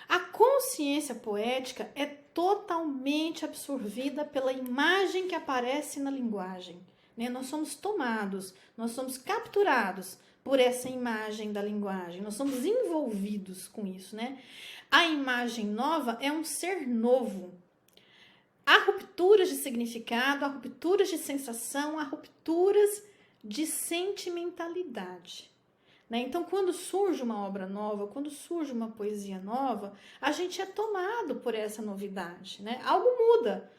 A consciência poética é totalmente absorvida pela imagem que aparece na linguagem. Né? Nós somos tomados, nós somos capturados por essa imagem da linguagem, nós somos envolvidos com isso. Né? A imagem nova é um ser novo. Há rupturas de significado, há rupturas de sensação, há rupturas de sentimentalidade. Né? Então, quando surge uma obra nova, quando surge uma poesia nova, a gente é tomado por essa novidade. Né? Algo muda.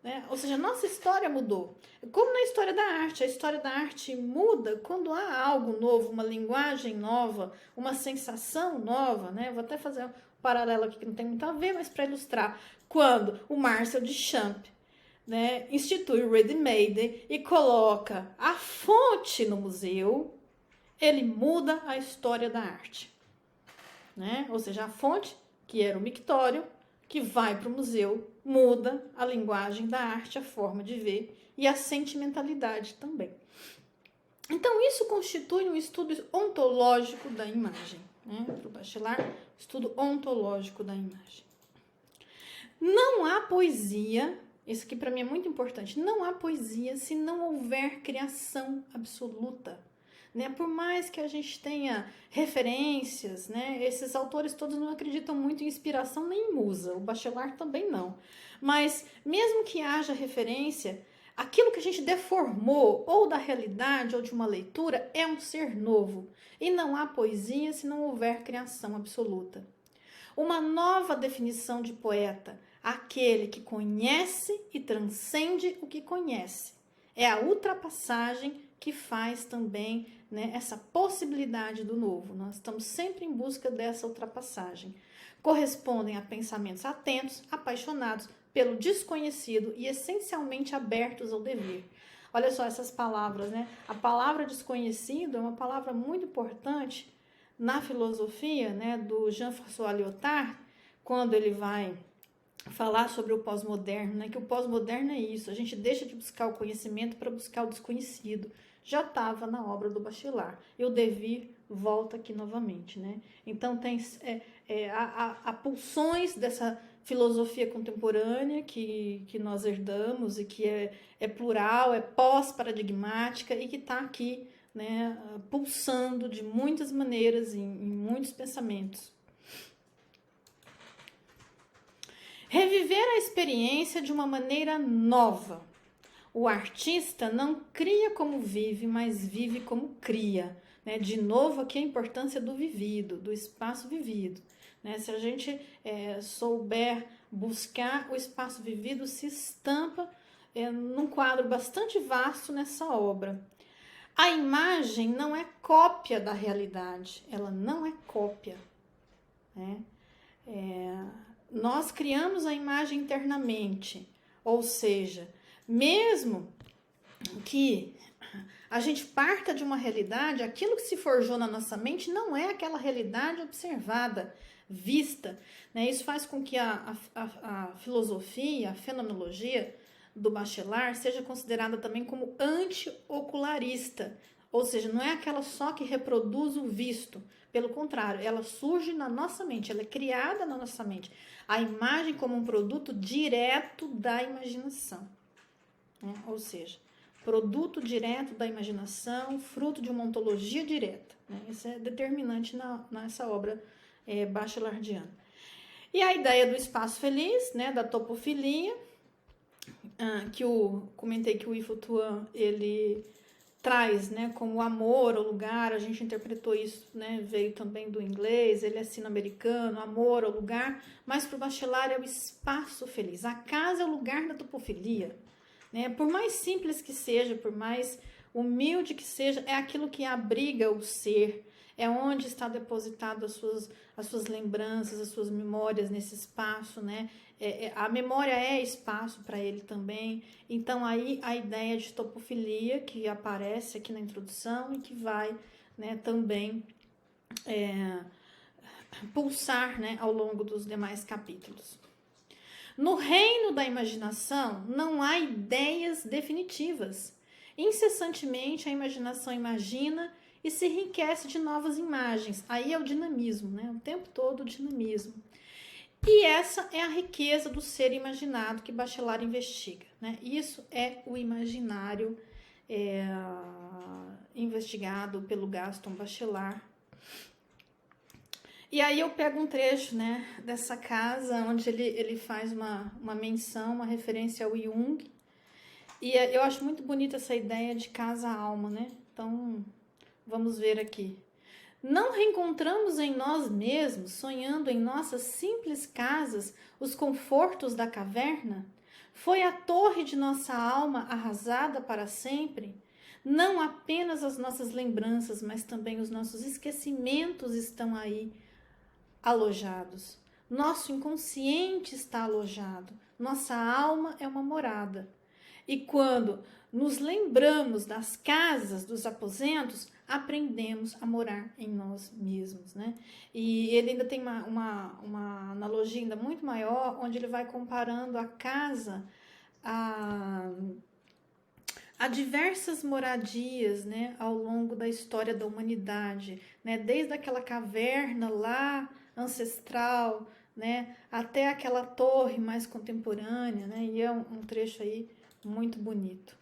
né? Ou seja, nossa história mudou. Como na história da arte, a história da arte muda quando há algo novo, uma linguagem nova, uma sensação nova, né? Vou até fazer um paralelo aqui que não tem muito a ver, mas para ilustrar. Quando o Marcel Duchamp, né, institui o ready-made e coloca a fonte no museu, ele muda a história da arte, né? Ou seja, a fonte, que era o mictório, que vai para o museu, muda a linguagem da arte, a forma de ver e a sentimentalidade também. Então, isso constitui um estudo ontológico da imagem, né? Para o Bachelard, estudo ontológico da imagem. Não há poesia, isso aqui para mim é muito importante, não há poesia se não houver criação absoluta. Né? Por mais que a gente tenha referências, né? Esses autores todos não acreditam muito em inspiração nem em musa, o Bachelard também não. Mas mesmo que haja referência, aquilo que a gente deformou ou da realidade ou de uma leitura é um ser novo. E não há poesia se não houver criação absoluta. Uma nova definição de poeta, aquele que conhece e transcende o que conhece. É a ultrapassagem que faz também, né, essa possibilidade do novo. Nós estamos sempre em busca dessa ultrapassagem. Correspondem a pensamentos atentos, apaixonados pelo desconhecido e essencialmente abertos ao dever. Olha só essas palavras, né? A palavra desconhecido é uma palavra muito importante na filosofia, né, do Jean-François Lyotard, quando ele vai falar sobre o pós-moderno, né, que o pós-moderno é isso, a gente deixa de buscar o conhecimento para buscar o desconhecido. Já estava na obra do Bachelard. E o devir volta aqui novamente, né? Então, tem há pulsões dessa filosofia contemporânea que nós herdamos e que é plural, é pós-paradigmática e que está aqui, né, pulsando de muitas maneiras, em muitos pensamentos. Reviver a experiência de uma maneira nova. O artista não cria como vive, mas vive como cria. Né? De novo, aqui a importância do vivido, do espaço vivido. Né? Se a gente souber buscar o espaço vivido, se estampa num quadro bastante vasto nessa obra. A imagem não é cópia da realidade, ela não é cópia. Né? Nós criamos a imagem internamente, ou seja, mesmo que a gente parta de uma realidade, aquilo que se forjou na nossa mente não é aquela realidade observada, vista. Né? Isso faz com que a filosofia, a fenomenologia do Bachelard seja considerada também como anti-ocularista, ou seja, não é aquela só que reproduz o visto, pelo contrário, ela surge na nossa mente, ela é criada na nossa mente. A imagem como um produto direto da imaginação. Né? Ou seja, produto direto da imaginação, fruto de uma ontologia direta. Né? Isso é determinante nessa obra bachelardiana. E a ideia do espaço feliz, né, da topofilia, que comentei que o Ifotuan, ele traz, né, como amor ao lugar, a gente interpretou isso, né, veio também do inglês, ele é sino-americano, amor ao lugar, mas para o Bachelard é o espaço feliz. A casa é o lugar da topofilia. Né? Por mais simples que seja, por mais humilde que seja, é aquilo que abriga o ser, é onde está depositado as suas lembranças, as suas memórias nesse espaço, né? A memória é espaço para ele também. Então, aí a ideia de topofilia, que aparece aqui na introdução e que vai, né, também pulsar, né, ao longo dos demais capítulos. No reino da imaginação, não há ideias definitivas. Incessantemente, a imaginação imagina e se enriquece de novas imagens. Aí é o dinamismo, né? O tempo todo o dinamismo. E essa é a riqueza do ser imaginado que Bachelard investiga. Né? Isso é o imaginário investigado pelo Gaston Bachelard. E aí eu pego um trecho, né, dessa casa, onde ele faz uma menção, uma referência ao Jung. E eu acho muito bonita essa ideia de casa-alma, né? Então, vamos ver aqui. Não reencontramos em nós mesmos, sonhando em nossas simples casas, os confortos da caverna? Foi a torre de nossa alma arrasada para sempre? Não apenas as nossas lembranças, mas também os nossos esquecimentos estão aí alojados. Nosso inconsciente está alojado. Nossa alma é uma morada. E quando nos lembramos das casas, dos aposentos, aprendemos a morar em nós mesmos, né? E ele ainda tem uma analogia ainda muito maior, onde ele vai comparando a casa a diversas moradias, né, ao longo da história da humanidade, né, desde aquela caverna lá ancestral, né, até aquela torre mais contemporânea, né, e é um trecho aí muito bonito.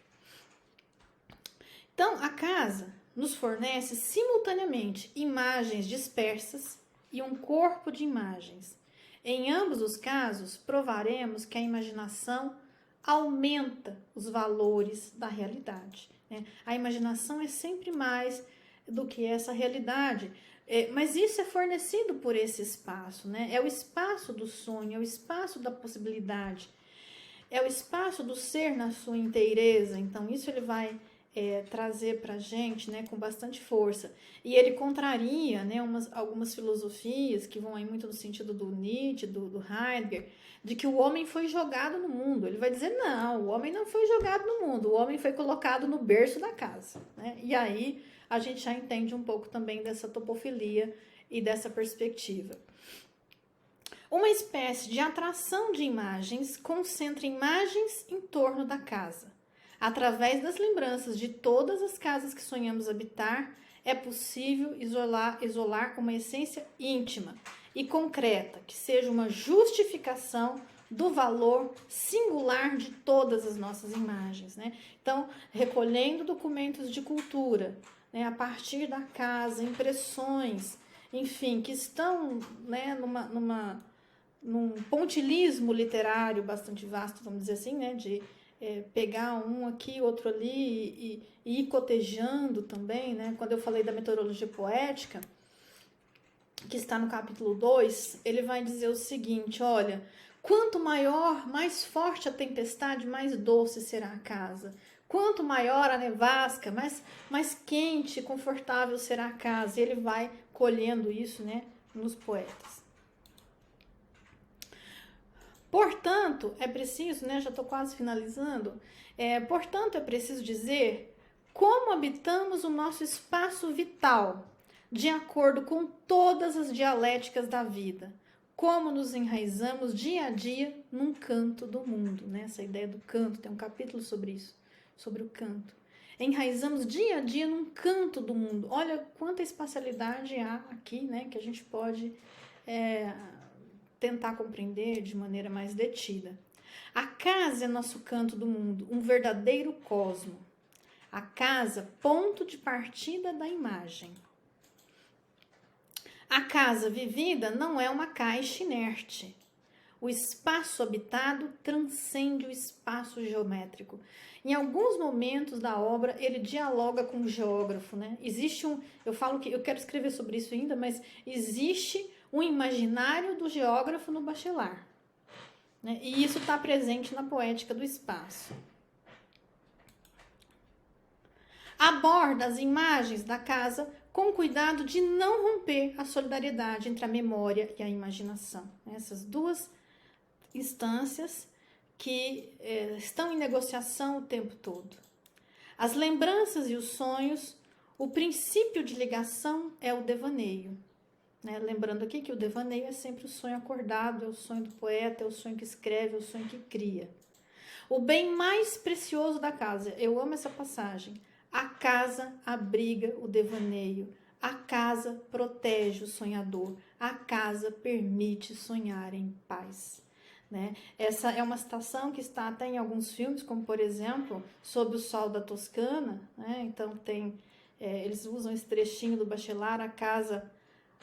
Então, a casa nos fornece simultaneamente imagens dispersas e um corpo de imagens. Em ambos os casos, provaremos que a imaginação aumenta os valores da realidade, né? A imaginação é sempre mais do que essa realidade, mas isso é fornecido por esse espaço, né? É o espaço do sonho, é o espaço da possibilidade, é o espaço do ser na sua inteireza. Então isso ele vai trazer para a gente, né, com bastante força. E ele contraria, né, algumas filosofias que vão aí muito no sentido do Nietzsche, do Heidegger, de que o homem foi jogado no mundo. Ele vai dizer, não, o homem não foi jogado no mundo, o homem foi colocado no berço da casa, né? E aí a gente já entende um pouco também dessa topofilia e dessa perspectiva. Uma espécie de atração de imagens concentra imagens em torno da casa. Através das lembranças de todas as casas que sonhamos habitar, é possível isolar uma essência íntima e concreta, que seja uma justificação do valor singular de todas as nossas imagens, né? Então, recolhendo documentos de cultura, né, a partir da casa, impressões, enfim, que estão, né, num pontilismo literário bastante vasto, vamos dizer assim, né, de pegar um aqui, outro ali e ir cotejando também, né? Quando eu falei da metodologia poética, que está no capítulo 2, ele vai dizer o seguinte, olha, quanto maior, mais forte a tempestade, mais doce será a casa. Quanto maior a nevasca, mais quente e confortável será a casa. E ele vai colhendo isso, né, nos poetas. Portanto, é preciso, né, já estou quase finalizando, portanto, é preciso dizer como habitamos o nosso espaço vital, de acordo com todas as dialéticas da vida, como nos enraizamos dia a dia num canto do mundo, né? Essa ideia do canto, tem um capítulo sobre isso, sobre o canto. Enraizamos dia a dia num canto do mundo. Olha quanta espacialidade há aqui, né, que a gente pode tentar compreender de maneira mais detida. A casa é nosso canto do mundo, um verdadeiro cosmo. A casa, ponto de partida da imagem. A casa vivida não é uma caixa inerte. O espaço habitado transcende o espaço geométrico. Em alguns momentos da obra, ele dialoga com o geógrafo, né? Existe eu falo que eu quero escrever sobre isso ainda, mas existe um imaginário do geógrafo no Bachelard, né? E isso está presente na poética do espaço. Aborda as imagens da casa com cuidado de não romper a solidariedade entre a memória e a imaginação. Essas duas instâncias que estão em negociação o tempo todo. As lembranças e os sonhos, o princípio de ligação é o devaneio. Né? Lembrando aqui que o devaneio é sempre o sonho acordado, é o sonho do poeta, é o sonho que escreve, é o sonho que cria. O bem mais precioso da casa, eu amo essa passagem, a casa abriga o devaneio, a casa protege o sonhador, a casa permite sonhar em paz. Né? Essa é uma citação que está até em alguns filmes, como por exemplo, Sob o Sol da Toscana, né? Então eles usam esse trechinho do Bachelard, a casa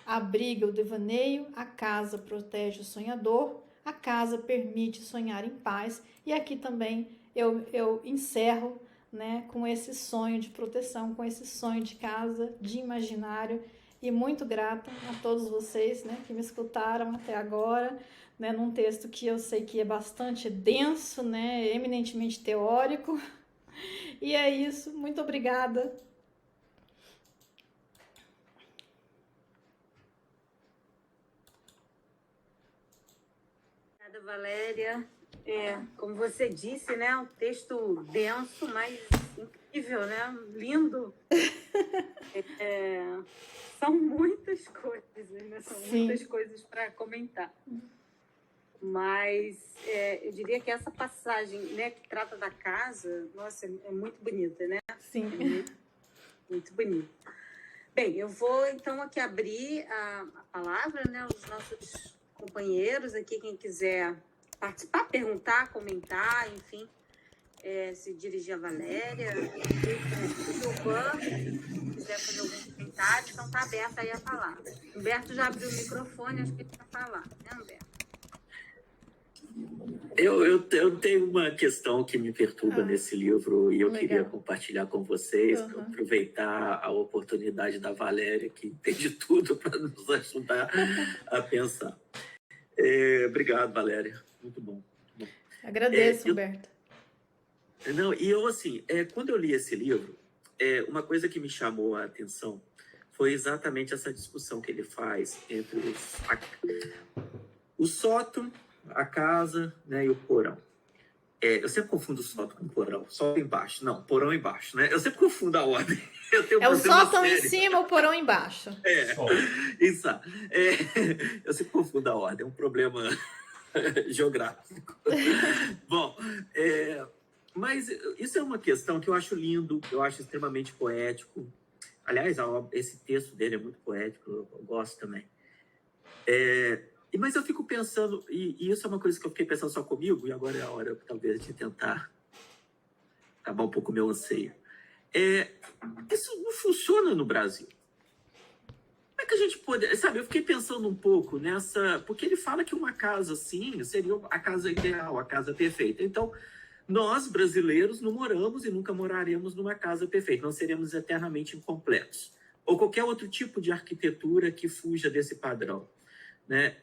abriga o devaneio, a casa protege o sonhador, a casa permite sonhar em paz. E aqui também eu encerro, né, com esse sonho de proteção, com esse sonho de casa, de imaginário e muito grata a todos vocês, né, que me escutaram até agora, né, num texto que eu sei que é bastante denso, né, eminentemente teórico. E é isso, muito obrigada. Obrigada, Valéria. Como você disse, né, um texto denso, mas incrível, né? Lindo. São muitas coisas, né? São muitas coisas para comentar. Mas eu diria que essa passagem, né, que trata da casa, nossa, é muito bonita, né? Sim. É muito, muito bonita. Bem, eu vou então aqui abrir a palavra, né, aos nossos companheiros aqui, quem quiser participar, perguntar, comentar, enfim, se dirigir a Valéria, o Gilvan, se quiser fazer algum comentário, então está aberta aí a palavra. Humberto já abriu o microfone, acho que ele vai falar, né, Humberto? Eu tenho uma questão que me perturba nesse livro e eu queria compartilhar com vocês, aproveitar a oportunidade da Valéria, que tem de tudo para nos ajudar a pensar. Obrigado, Valéria. Muito bom. Muito bom. Agradeço, Humberto. E eu, assim, quando eu li esse livro, uma coisa que me chamou a atenção foi exatamente essa discussão que ele faz entre o sótão, a casa, né, e o porão. Eu sempre confundo o sótão com o porão. Sótão embaixo. Não, porão embaixo, né? Eu sempre confundo a ordem. O sótão sério. Em cima, o porão embaixo. Isso. Eu sempre confundo a ordem. É um problema geográfico. Bom, mas isso é uma questão que eu acho lindo, eu acho extremamente poético. Aliás, esse texto dele é muito poético, eu gosto também. Mas eu fico pensando, e isso é uma coisa que eu fiquei pensando só comigo, e agora é a hora, talvez, de tentar acabar um pouco o meu anseio. Isso não funciona no Brasil. Como é que a gente pode... Sabe, eu fiquei pensando um pouco nessa... Porque ele fala que uma casa assim seria a casa ideal, a casa perfeita. Então, nós, brasileiros, não moramos e nunca moraremos numa casa perfeita. Não seremos eternamente incompletos. Ou qualquer outro tipo de arquitetura que fuja desse padrão. Né?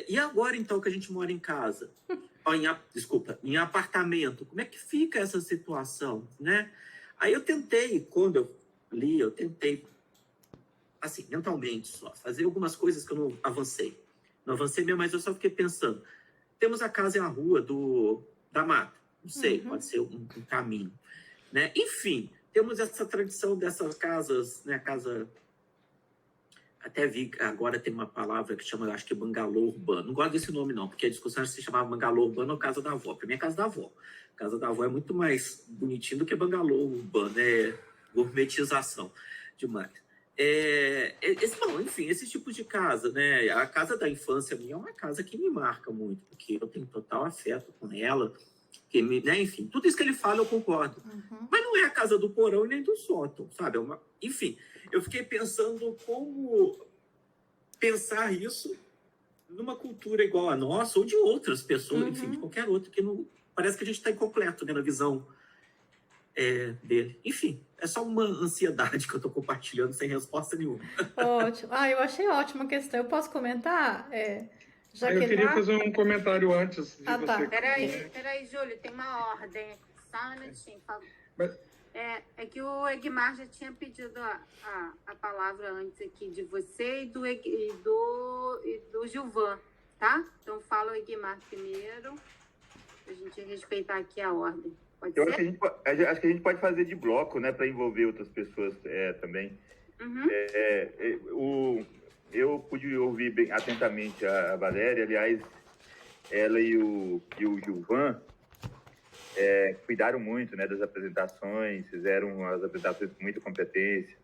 E agora, então, que a gente mora em casa, em apartamento, como é que fica essa situação, né? Aí eu tentei, quando eu li, assim, mentalmente só, fazer algumas coisas que eu não avancei. Não avancei mesmo, mas eu só fiquei pensando. Temos a casa e a rua da mata, não sei, pode ser um caminho, né? Enfim, temos essa tradição dessas casas, né? Casa... Até vi, agora tem uma palavra que chama, acho que bangalô urbano. Não gosto desse nome, não, porque a discussão se chamava bangalô urbano ou casa da avó. Para mim é casa da avó. Casa da avó é muito mais bonitinho do que bangalô urbano, é gourmetização demais. Enfim, esses tipos de casa, né? A casa da infância minha é uma casa que me marca muito, porque eu tenho total afeto com ela. Né? Enfim, tudo isso que ele fala eu concordo. Mas não é a casa do porão e nem do sótão, sabe? Enfim, eu fiquei pensando como pensar isso numa cultura igual a nossa ou de outras pessoas, enfim, de qualquer outra, que não... Parece que a gente está incompleto, né, na visão dele. Enfim, é só uma ansiedade que eu estou compartilhando sem resposta nenhuma. Ótimo. Eu achei ótima a questão. Eu posso comentar? Eu queria fazer um comentário antes de você. Tá. Peraí, Júlio, tem uma ordem. Só um minutinho, por favor. É que o Egmar já tinha pedido a palavra antes aqui de você e do Gilvan, tá? Então fala o Egmar primeiro, pra gente respeitar aqui a ordem. Pode ser? Acho que a gente pode fazer de bloco, né, para envolver outras pessoas também. Eu pude ouvir bem atentamente a Valéria, aliás, ela e o Gilvan cuidaram muito, né, das apresentações, fizeram as apresentações com muita competência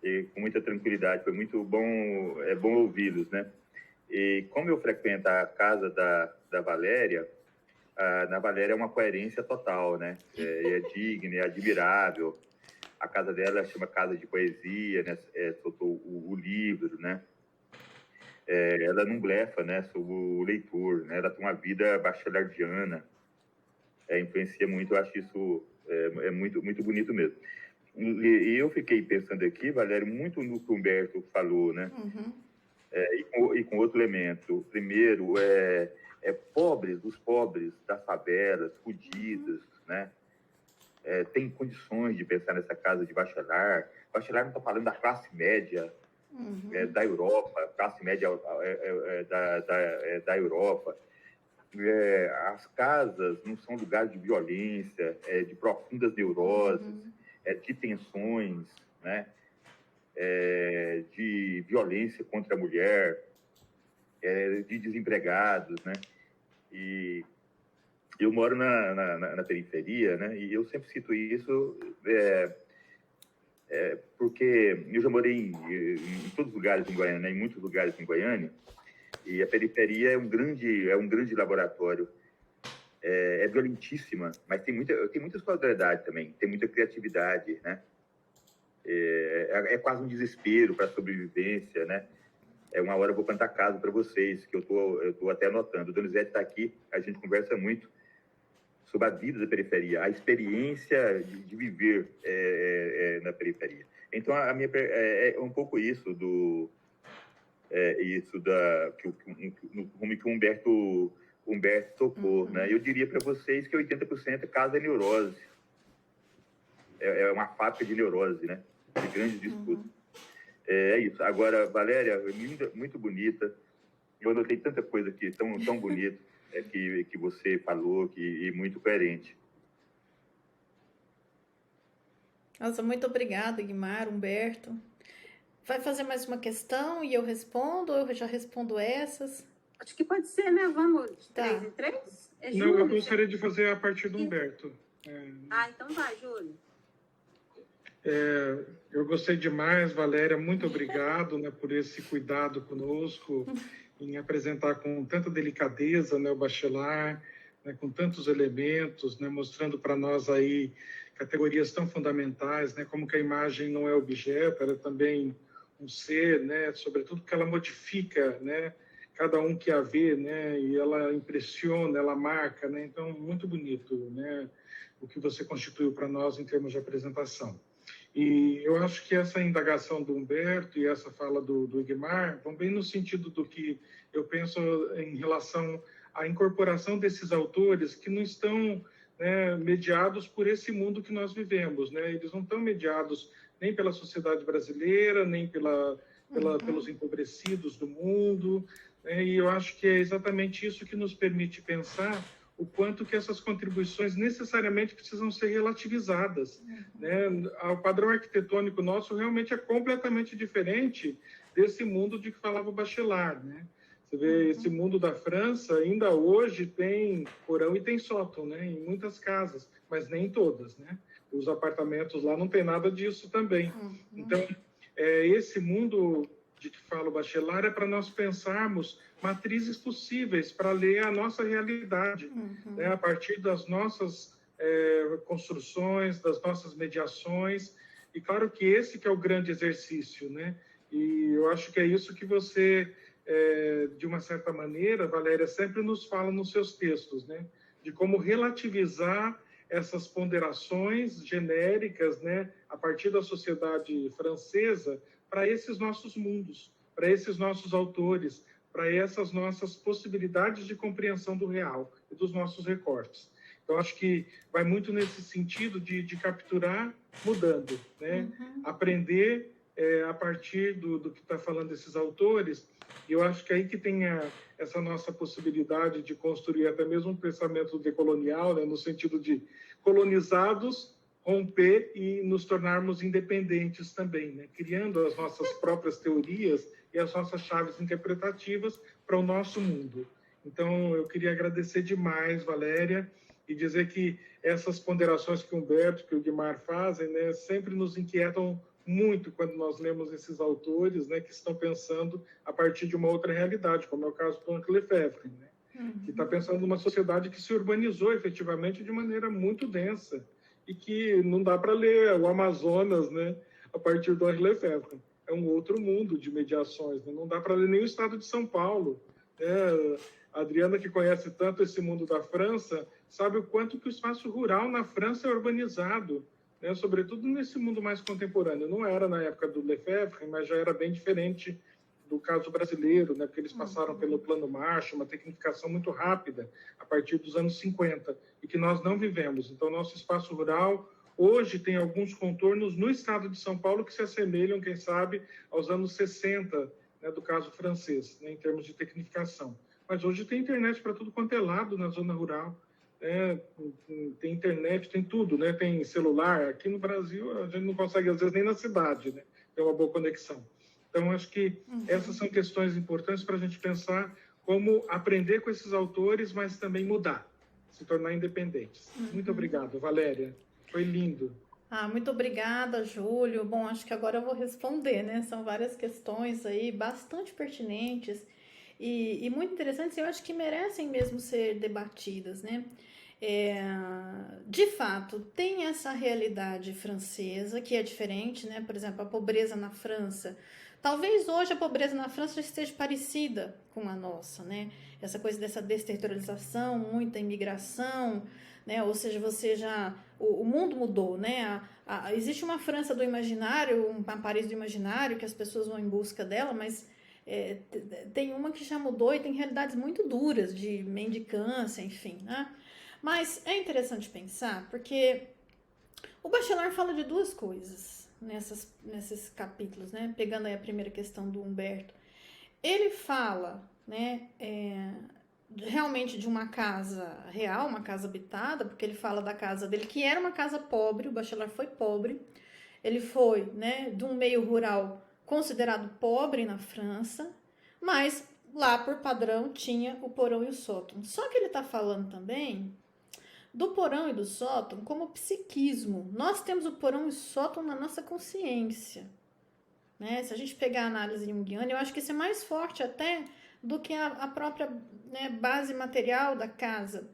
e com muita tranquilidade. Foi muito bom, bom ouvi-los, né? E como eu frequento a casa da Valéria, na Valéria é uma coerência total, né? É digna, é admirável. A casa dela chama Casa de Poesia, né? Soltou o livro, né? Ela não blefa, né, sobre o leitor, né? Ela tem uma vida bachelardiana, influencia muito. Eu acho isso muito, muito bonito mesmo. E eu fiquei pensando aqui, Valério, muito no que o Humberto falou, né? E com outro elemento. Primeiro, pobres, os pobres das favelas, fudidas, né? Tem condições de pensar nessa casa de Bachelard. Bachelard não está falando da classe média da Europa, classe média da Europa. As casas não são lugares de violência, de profundas neuroses, de tensões, né? De violência contra a mulher, de desempregados, né? E eu moro na periferia, né? E eu sempre cito isso porque eu já morei em todos os lugares em Goiânia, né? Em muitos lugares em Goiânia, e a periferia é um grande laboratório. É violentíssima, mas tem muita escolaridade também, tem muita criatividade, né? É quase um desespero para a sobrevivência, né? Uma hora eu vou cantar caso para vocês, que eu tô até anotando. O Donizete está aqui, a gente conversa muito sobre a vida da periferia, a experiência de viver na periferia. Então, a minha é um pouco isso no rumo que o Humberto tocou, né? Eu diria para vocês que 80% é casa de neurose. É uma fábrica de neurose, né? De grandes disputas. É isso. Agora, Valéria, linda, muito bonita. Eu anotei tanta coisa aqui, tão bonita, que você falou, e muito coerente. Nossa, muito obrigada, Guimar, Humberto. Vai fazer mais uma questão e eu respondo, ou eu já respondo essas? Acho que pode ser, né? Vamos de Tá. 3 em 3? Não, eu gostaria de fazer a partir do Humberto. Então vai, Júlio. Eu gostei demais, Valéria, muito obrigado, né, por esse cuidado conosco, em apresentar com tanta delicadeza, né, o Bachelard, né, com tantos elementos, né, mostrando para nós aí categorias tão fundamentais, né, como que a imagem não é objeto, ela é também um ser, né, sobretudo que ela modifica, né, cada um que a vê, né, e ela impressiona, ela marca, né, então muito bonito, né, o que você constituiu para nós em termos de apresentação. E eu acho que essa indagação do Humberto e essa fala do Guimar vão bem no sentido do que eu penso em relação à incorporação desses autores que não estão, né, mediados por esse mundo que nós vivemos, né? Eles não estão mediados nem pela sociedade brasileira, nem pelos empobrecidos do mundo, né? E eu acho que é exatamente isso que nos permite pensar o quanto que essas contribuições necessariamente precisam ser relativizadas, né? O padrão arquitetônico nosso realmente é completamente diferente desse mundo de que falava o Bachelard, né? Você vê, esse mundo da França ainda hoje tem porão e tem sótão, né? Em muitas casas, mas nem em todas, né? Os apartamentos lá não tem nada disso também. Então, esse mundo de que fala o Bachelard é para nós pensarmos matrizes possíveis para ler a nossa realidade, né? A partir das nossas construções, das nossas mediações. E claro que esse que é o grande exercício, né? E eu acho que é isso que você, de uma certa maneira, Valéria, sempre nos fala nos seus textos, né? De como relativizar essas ponderações genéricas, né? A partir da sociedade francesa, para esses nossos mundos, para esses nossos autores, para essas nossas possibilidades de compreensão do real e dos nossos recortes. Então, acho que vai muito nesse sentido de capturar mudando, né? Aprender a partir do que está falando esses autores, e eu acho que é aí que tem essa nossa possibilidade de construir até mesmo um pensamento decolonial, né? No sentido de colonizados, romper e nos tornarmos independentes também, né? Criando as nossas próprias teorias e as nossas chaves interpretativas para o nosso mundo. Então, eu queria agradecer demais, Valéria, e dizer que essas ponderações que o Humberto, que o Guimar fazem, né, sempre nos inquietam muito quando nós lemos esses autores, né, que estão pensando a partir de uma outra realidade, como é o caso do Henri Lefebvre, né, que está pensando numa sociedade que se urbanizou efetivamente de maneira muito densa e que não dá para ler o Amazonas, né, a partir do Henri Lefebvre. É um outro mundo de mediações, né? Não dá para ler nem o estado de São Paulo, né? A Adriana, que conhece tanto esse mundo da França, sabe o quanto que o espaço rural na França é urbanizado, né? Sobretudo nesse mundo mais contemporâneo. Não era na época do Lefebvre, mas já era bem diferente do caso brasileiro, né? Porque eles passaram pelo Plano Marshall, uma tecnificação muito rápida a partir dos anos 50, e que nós não vivemos. Então, nosso espaço rural hoje tem alguns contornos no estado de São Paulo que se assemelham, quem sabe, aos anos 60, né, do caso francês, né, em termos de tecnificação. Mas hoje tem internet para tudo quanto é lado na zona rural. Tem internet, tem tudo, né? Tem celular. Aqui no Brasil, a gente não consegue, às vezes, nem na cidade, né? Ter uma boa conexão. Então, acho que essas são questões importantes para a gente pensar como aprender com esses autores, mas também mudar, se tornar independentes. Muito obrigado, Valéria. Foi lindo. Muito obrigada, Júlio. Bom, acho que agora eu vou responder, né? São várias questões aí bastante pertinentes e muito interessantes, e eu acho que merecem mesmo ser debatidas, né? De fato, tem essa realidade francesa que é diferente, né? Por exemplo, a pobreza na França. Talvez hoje a pobreza na França já esteja parecida com a nossa, né? Essa coisa dessa desterritorialização, muita imigração, né? Ou seja, o mundo mudou, né? Existe uma França do imaginário, uma Paris do imaginário, que as pessoas vão em busca dela, mas tem uma que já mudou e tem realidades muito duras de mendicância, enfim, né? Mas é interessante pensar, porque o Bachelard fala de duas coisas nesses capítulos, né? Pegando aí a primeira questão do Humberto. Ele fala, né, realmente de uma casa real, uma casa habitada, porque ele fala da casa dele, que era uma casa pobre, o Bachelard foi pobre. Ele foi, né, de um meio rural considerado pobre na França, mas lá, por padrão, tinha o porão e o sótão. Só que ele está falando também do porão e do sótão como psiquismo. Nós temos o porão e o sótão na nossa consciência, né? Se a gente pegar a análise junguiana, eu acho que isso é mais forte até do que a própria, né, base material da casa.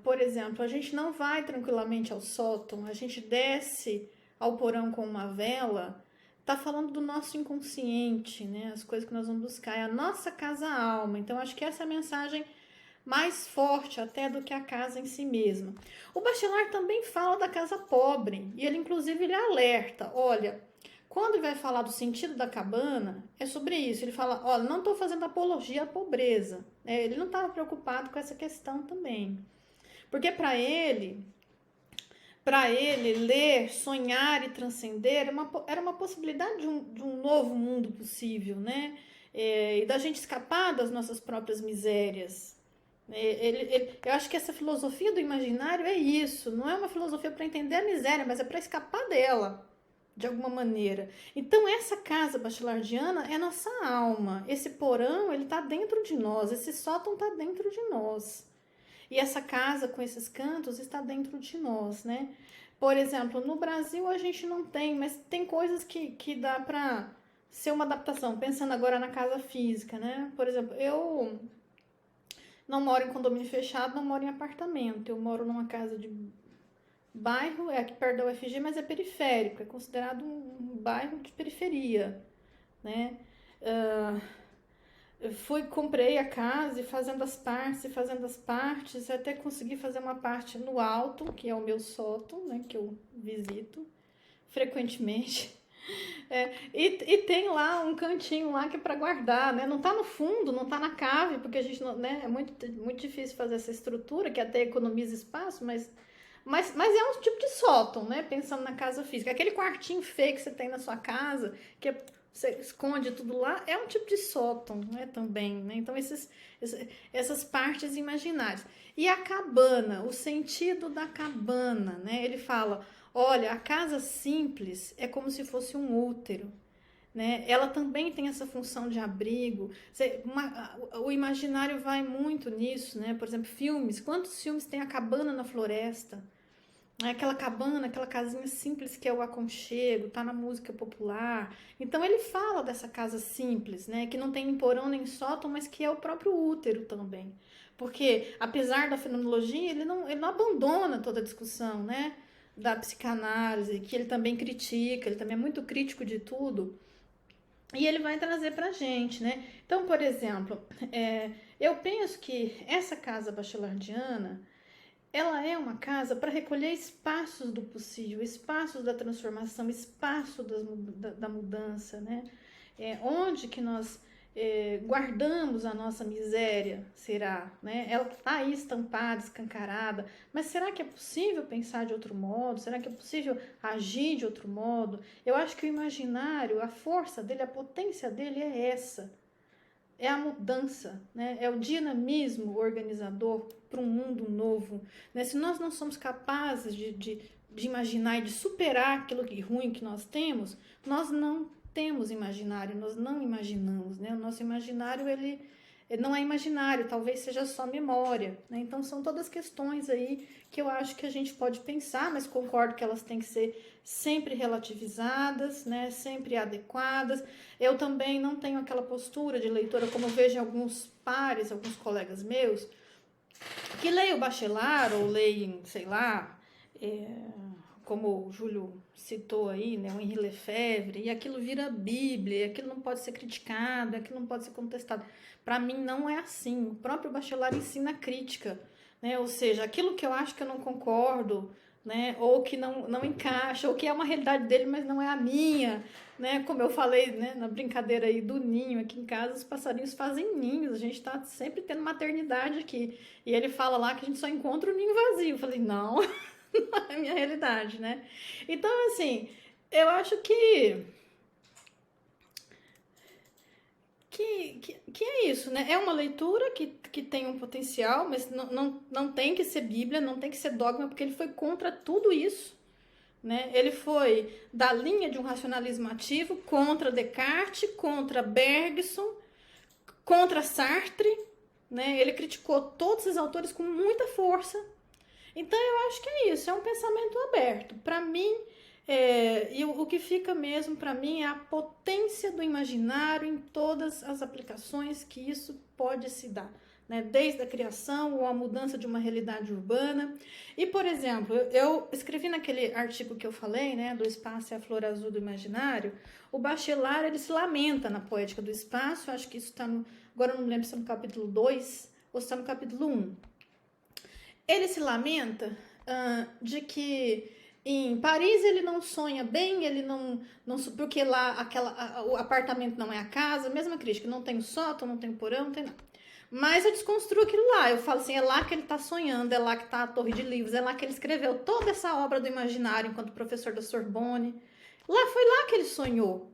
Por exemplo, a gente não vai tranquilamente ao sótão, a gente desce ao porão com uma vela. Tá falando do nosso inconsciente, né? As coisas que nós vamos buscar, é a nossa casa-alma. Então, acho que essa é a mensagem mais forte até do que a casa em si mesma. O Bachelard também fala da casa pobre, e ele, inclusive, ele alerta, olha, quando ele vai falar do sentido da cabana, é sobre isso. Ele fala, olha, não estou fazendo apologia à pobreza. Ele não estava preocupado com essa questão também. Porque para ele ler, sonhar e transcender era uma possibilidade de um novo mundo possível, né? E da gente escapar das nossas próprias misérias. Eu acho que essa filosofia do imaginário é isso. Não é uma filosofia para entender a miséria, mas é para escapar dela, de alguma maneira. Então, essa casa bachelardiana é nossa alma. Esse porão, ele está dentro de nós. Esse sótão está dentro de nós. E essa casa com esses cantos está dentro de nós, né? Por exemplo, no Brasil a gente não tem, mas tem coisas que dá para ser uma adaptação. Pensando agora na casa física, né? Por exemplo, eu não moro em condomínio fechado, não moro em apartamento. Eu moro numa casa de bairro, é aqui perto da UFG, mas é periférico. É considerado um bairro de periferia, né? Comprei a casa e fazendo as partes, até consegui fazer uma parte no alto, que é o meu sótão, né, que eu visito frequentemente. E tem lá um cantinho lá que é para guardar, né? Não tá no fundo, não tá na cave, porque a gente não, né, é muito difícil fazer essa estrutura, que até economiza espaço, mas é um tipo de sótão, né? Pensando na casa física. Aquele quartinho feio que você tem na sua casa, que você esconde tudo lá, é um tipo de sótão, né, também, né? Então, essas partes imaginárias. E a cabana, o sentido da cabana, né? Ele fala, olha, a casa simples é como se fosse um útero, né? Ela também tem essa função de abrigo. O imaginário vai muito nisso, né? Por exemplo, filmes. Quantos filmes tem a cabana na floresta? Aquela cabana, aquela casinha simples que é o aconchego, tá na música popular. Então ele fala dessa casa simples, né, que não tem nem porão nem sótão, mas que é o próprio útero também. Porque, apesar da fenomenologia, ele não abandona toda a discussão, né, da psicanálise, que ele também critica, ele também é muito crítico de tudo. E ele vai trazer pra gente, né? Então, por exemplo, eu penso que essa casa bachelardiana, ela é uma casa para recolher espaços do possível, espaços da transformação, espaço da mudança, né? Onde que nós guardamos a nossa miséria, será? Né? Ela está aí estampada, escancarada, mas será que é possível pensar de outro modo? Será que é possível agir de outro modo? Eu acho que o imaginário, a força dele, a potência dele é essa. É a mudança, né? É o dinamismo organizador para um mundo novo. Né? Se nós não somos capazes de imaginar e de superar aquilo que ruim que nós temos, nós não temos imaginário, nós não imaginamos. Né? O nosso imaginário, ele não é imaginário, talvez seja só memória. Né? Então, são todas questões aí que eu acho que a gente pode pensar, mas concordo que elas têm que ser sempre relativizadas, né? Sempre adequadas. Eu também não tenho aquela postura de leitora, como eu vejo em alguns pares, alguns colegas meus, que leem o Bachelard ou leem, sei lá, como o Júlio citou aí, né, o Henri Lefebvre, e aquilo vira Bíblia, e aquilo não pode ser criticado, aquilo não pode ser contestado. Para mim não é assim. O próprio Bachelard ensina crítica, né? Ou seja, aquilo que eu acho que eu não concordo, né, ou que não encaixa, ou que é uma realidade dele, mas não é a minha, né? Como eu falei, né, na brincadeira aí do ninho, aqui em casa os passarinhos fazem ninhos, a gente tá sempre tendo maternidade aqui. E ele fala lá que a gente só encontra o ninho vazio. Eu falei, não, não é a minha realidade, né? Então, assim, eu acho que é isso, né? É uma leitura que tem um potencial, mas não tem que ser Bíblia, não tem que ser dogma, porque ele foi contra tudo isso, né? Ele foi da linha de um racionalismo ativo contra Descartes, contra Bergson, contra Sartre, né? Ele criticou todos esses autores com muita força. Então, eu acho que é isso, é um pensamento aberto. Para mim, e o que fica mesmo para mim é a potência do imaginário em todas as aplicações que isso pode se dar, né? Desde a criação ou a mudança de uma realidade urbana. E, por exemplo, eu escrevi naquele artigo que eu falei, né, do espaço e a flor azul do imaginário, o Bachelard, ele se lamenta na poética do espaço, acho que isso está agora eu não lembro se é no capítulo 2 ou se está no capítulo 1. Ele se lamenta de que em Paris ele não sonha bem, ele não porque lá o apartamento não é a casa, mesma crítica, não tem o sótão, não tem o porão, não tem nada. Mas eu desconstruo aquilo lá, eu falo assim, é lá que ele está sonhando, é lá que está a Torre de Livros, é lá que ele escreveu toda essa obra do imaginário enquanto professor da Sorbonne. Foi lá que ele sonhou,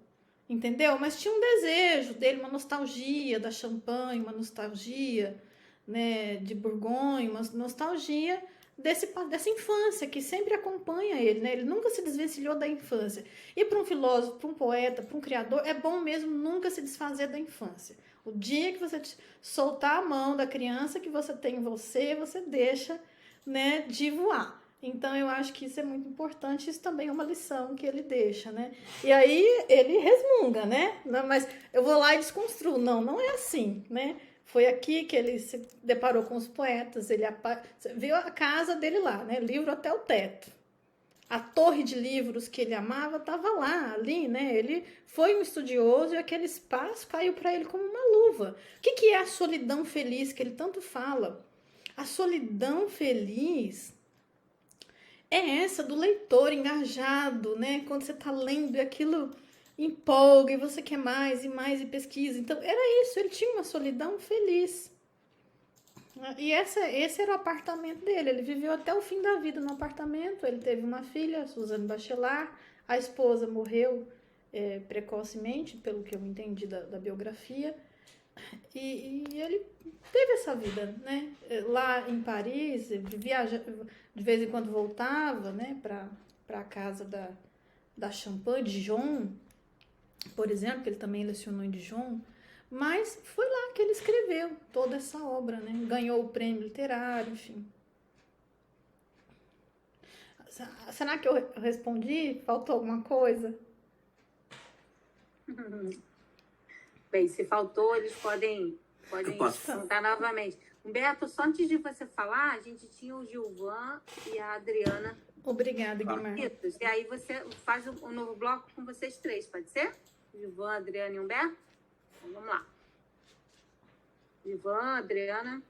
entendeu? Mas tinha um desejo dele, uma nostalgia da Champagne, uma nostalgia, né, de Borgonha, uma nostalgia dessa infância que sempre acompanha ele, né? Ele nunca se desvencilhou da infância. E para um filósofo, para um poeta, para um criador, é bom mesmo nunca se desfazer da infância. O dia que você soltar a mão da criança que você tem em você deixa, né, de voar. Então, eu acho que isso é muito importante, isso também é uma lição que ele deixa, né? E aí, ele resmunga, né? Mas eu vou lá e desconstruo. Não é assim, né? Foi aqui que ele se deparou com os poetas, ele viu a casa dele lá, né? Livro até o teto. A torre de livros que ele amava estava lá, ali, né? Ele foi um estudioso e aquele espaço caiu para ele como uma luva. O que é a solidão feliz que ele tanto fala? A solidão feliz é essa do leitor engajado, né? Quando você está lendo e aquilo empolga e você quer mais e pesquisa. Então, era isso, ele tinha uma solidão feliz. E esse era o apartamento dele, ele viveu até o fim da vida no apartamento, ele teve uma filha, Suzanne Bachelard, a esposa morreu precocemente, pelo que eu entendi da biografia, e ele teve essa vida, né? Lá em Paris, de vez em quando voltava, né, para a casa da Champagne, Dijon, por exemplo, que ele também lecionou em Dijon, mas foi lá que ele escreveu toda essa obra, né? Ganhou o prêmio literário, enfim. Será que eu respondi? Faltou alguma coisa? Bem, se faltou, eles podem contar novamente. Humberto, só antes de você falar, a gente tinha o Gilvan e a Adriana. Obrigada, Guilherme. E aí você faz um novo bloco com vocês três, pode ser? Gilvan, Adriana e Humberto? Então, vamos lá. Gilvan, Adriana.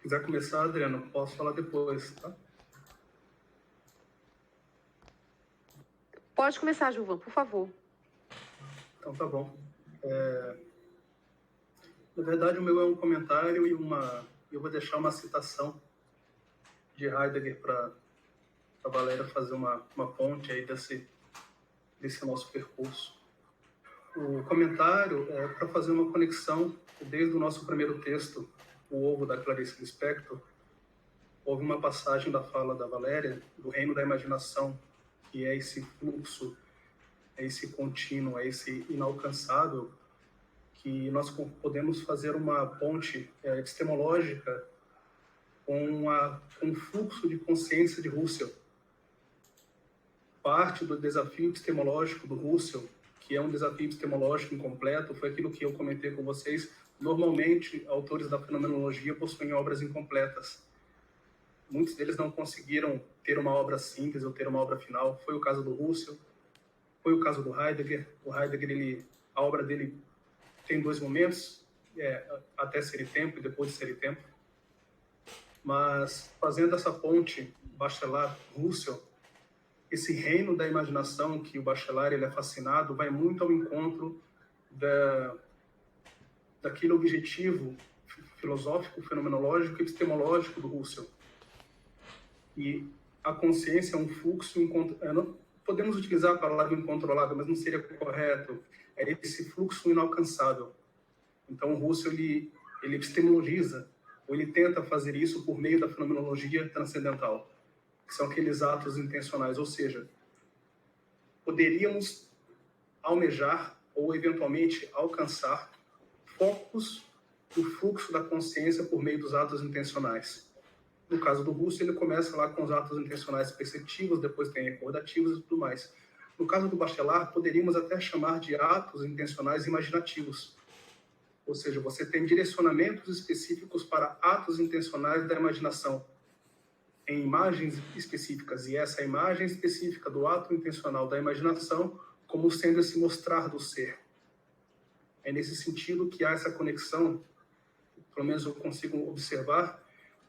quiser começar, Adriano, posso falar depois, tá? Pode começar, Gilvan, por favor. Então tá bom. Na verdade, o meu é um comentário e eu vou deixar uma citação de Heidegger para a Valéria fazer uma ponte aí desse nosso percurso. O comentário é para fazer uma conexão desde o nosso primeiro texto, O Ovo, da Clarice Lispector. Houve uma passagem da fala da Valéria, do reino da imaginação, que é esse fluxo, é esse contínuo, é esse inalcançável, que nós podemos fazer uma ponte epistemológica com o fluxo de consciência de Husserl. Parte do desafio epistemológico do Husserl, que é um desafio epistemológico incompleto, foi aquilo que eu comentei com vocês. Normalmente, autores da fenomenologia possuem obras incompletas. Muitos deles não conseguiram ter uma obra síntese ou ter uma obra final. Foi o caso do Husserl, foi o caso do Heidegger. O Heidegger, a obra dele tem 2 momentos, até ser tempo e depois de ser tempo. Mas, fazendo essa ponte Bachelard-Husserl, esse reino da imaginação que o Bachelard ele é fascinado vai muito ao encontro daquele objetivo filosófico, fenomenológico e epistemológico do Husserl. E a consciência é um fluxo, podemos utilizar a palavra incontrolável, mas não seria correto, é esse fluxo inalcançável. Então o Husserl ele epistemologiza, ou ele tenta fazer isso por meio da fenomenologia transcendental, que são aqueles atos intencionais, ou seja, poderíamos almejar ou eventualmente alcançar focos do fluxo da consciência por meio dos atos intencionais. No caso do Husserl, ele começa lá com os atos intencionais perceptivos, depois tem recordativos e tudo mais. No caso do Bachelard, poderíamos até chamar de atos intencionais imaginativos. Ou seja, você tem direcionamentos específicos para atos intencionais da imaginação, em imagens específicas, e essa imagem específica do ato intencional da imaginação como sendo esse mostrar do ser. É nesse sentido que há essa conexão, pelo menos eu consigo observar,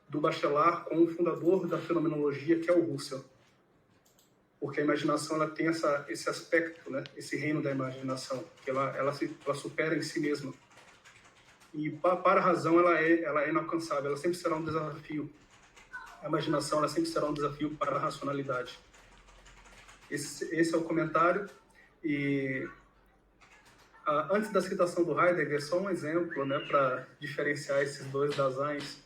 do Bachelard com o fundador da fenomenologia, que é o Husserl. Porque a imaginação ela tem esse aspecto, né? Esse reino da imaginação, que ela supera em si mesma. E para a razão ela é inalcançável, ela sempre será um desafio. A imaginação ela sempre será um desafio para a racionalidade. Esse é o comentário. E antes da citação do Heidegger, só um exemplo, né, para diferenciar esses dois Daseins.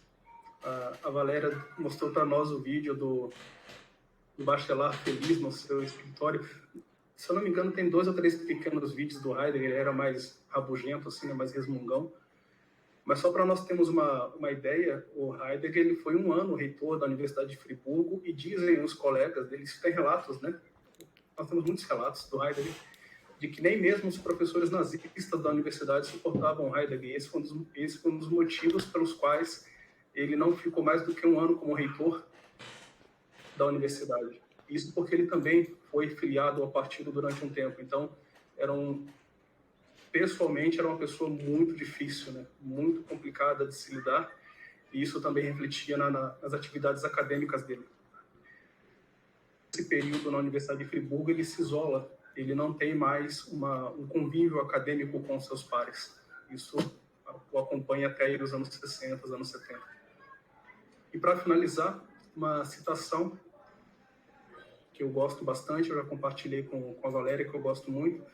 A Valéria mostrou para nós o vídeo do Bachelard feliz no seu escritório. Se eu não me engano, tem 2 ou 3 pequenos vídeos do Heidegger, ele era mais rabugento, assim, mais resmungão. Mas só para nós termos uma ideia, o Heidegger ele foi 1 ano reitor da Universidade de Friburgo e dizem os colegas dele, isso tem relatos, né? Nós temos muitos relatos do Heidegger, de que nem mesmo os professores nazistas da universidade suportavam o Heidegger. Esse foi um dos motivos pelos quais ele não ficou mais do que 1 ano como reitor da universidade. Isso porque ele também foi filiado ao partido durante um tempo. Então, pessoalmente, era uma pessoa muito difícil, né? Muito complicada de se lidar, e isso também refletia nas atividades acadêmicas dele. Nesse período na Universidade de Friburgo, ele se isola, ele não tem mais um convívio acadêmico com seus pares. Isso o acompanha até os anos 60, os anos 70. E para finalizar, uma citação que eu gosto bastante, eu já compartilhei com a Valéria, que eu gosto muito.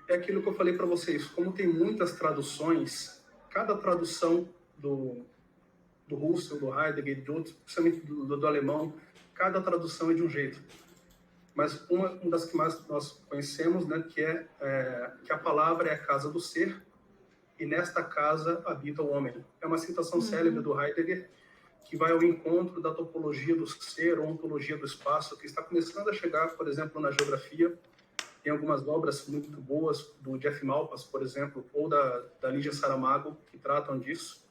É aquilo que eu falei para vocês, como tem muitas traduções, cada tradução do Husserl, do Heidegger, de outros, principalmente do alemão, cada tradução é de um jeito. Mas uma das que mais nós conhecemos, né, que a palavra é a casa do ser, e nesta casa habita o homem. É uma citação célebre do Heidegger, que vai ao encontro da topologia do ser, ou ontologia do espaço, que está começando a chegar, por exemplo, na geografia. Tem algumas obras muito boas, do Jeff Malpass, por exemplo, ou da Lígia Saramago, que tratam disso,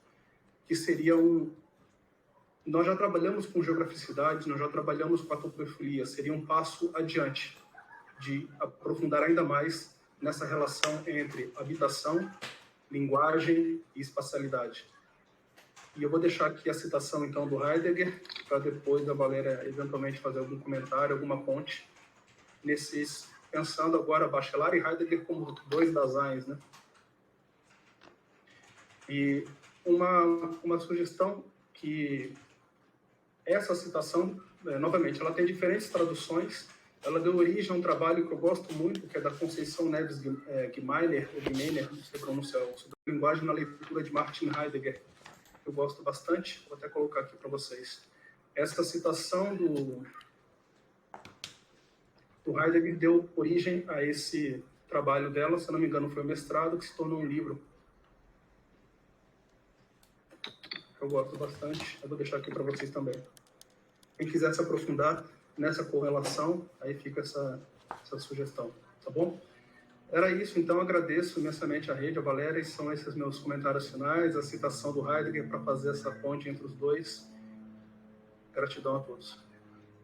que seria Nós já trabalhamos com geograficidade, nós já trabalhamos com a topofilia, seria um passo adiante de aprofundar ainda mais nessa relação entre habitação, linguagem e espacialidade. E eu vou deixar aqui a citação, então, do Heidegger, para depois a Valéria eventualmente fazer algum comentário, alguma ponte, pensando agora Bachelard e Heidegger como dois Daseins, né? E uma sugestão que essa citação, novamente, ela tem diferentes traduções. Ela deu origem a um trabalho que eu gosto muito, que é da Conceição Neves Gmeiner, ou Gmeiner, não sei pronunciar, sobre a linguagem na leitura de Martin Heidegger. Eu gosto bastante, vou até colocar aqui para vocês. Essa citação do Heidegger deu origem a esse trabalho dela, se não me engano foi um mestrado, que se tornou um livro. Eu gosto bastante, eu vou deixar aqui para vocês também. Quem quiser se aprofundar nessa correlação, aí fica essa sugestão, tá bom? Era isso, então agradeço imensamente a rede, a Valéria, e são esses meus comentários finais, a citação do Heidegger para fazer essa ponte entre os dois. Gratidão a todos.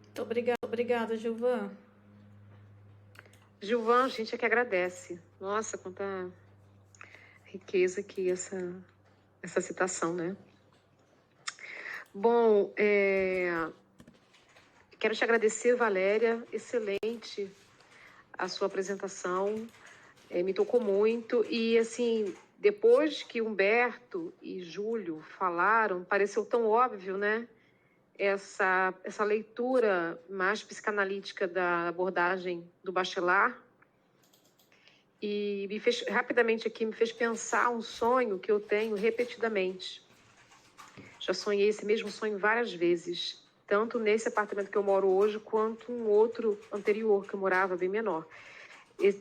Muito obrigada, Gilvan. Gilvan, a gente é que agradece. Nossa, quanta riqueza aqui essa citação, né? Bom, quero te agradecer, Valéria, excelente a sua apresentação, me tocou muito. E, assim, depois que Humberto e Júlio falaram, pareceu tão óbvio, né? Essa leitura mais psicanalítica da abordagem do Bachelard. E rapidamente aqui me fez pensar um sonho que eu tenho repetidamente. Já sonhei esse mesmo sonho várias vezes, tanto nesse apartamento que eu moro hoje, quanto um outro anterior que eu morava, bem menor.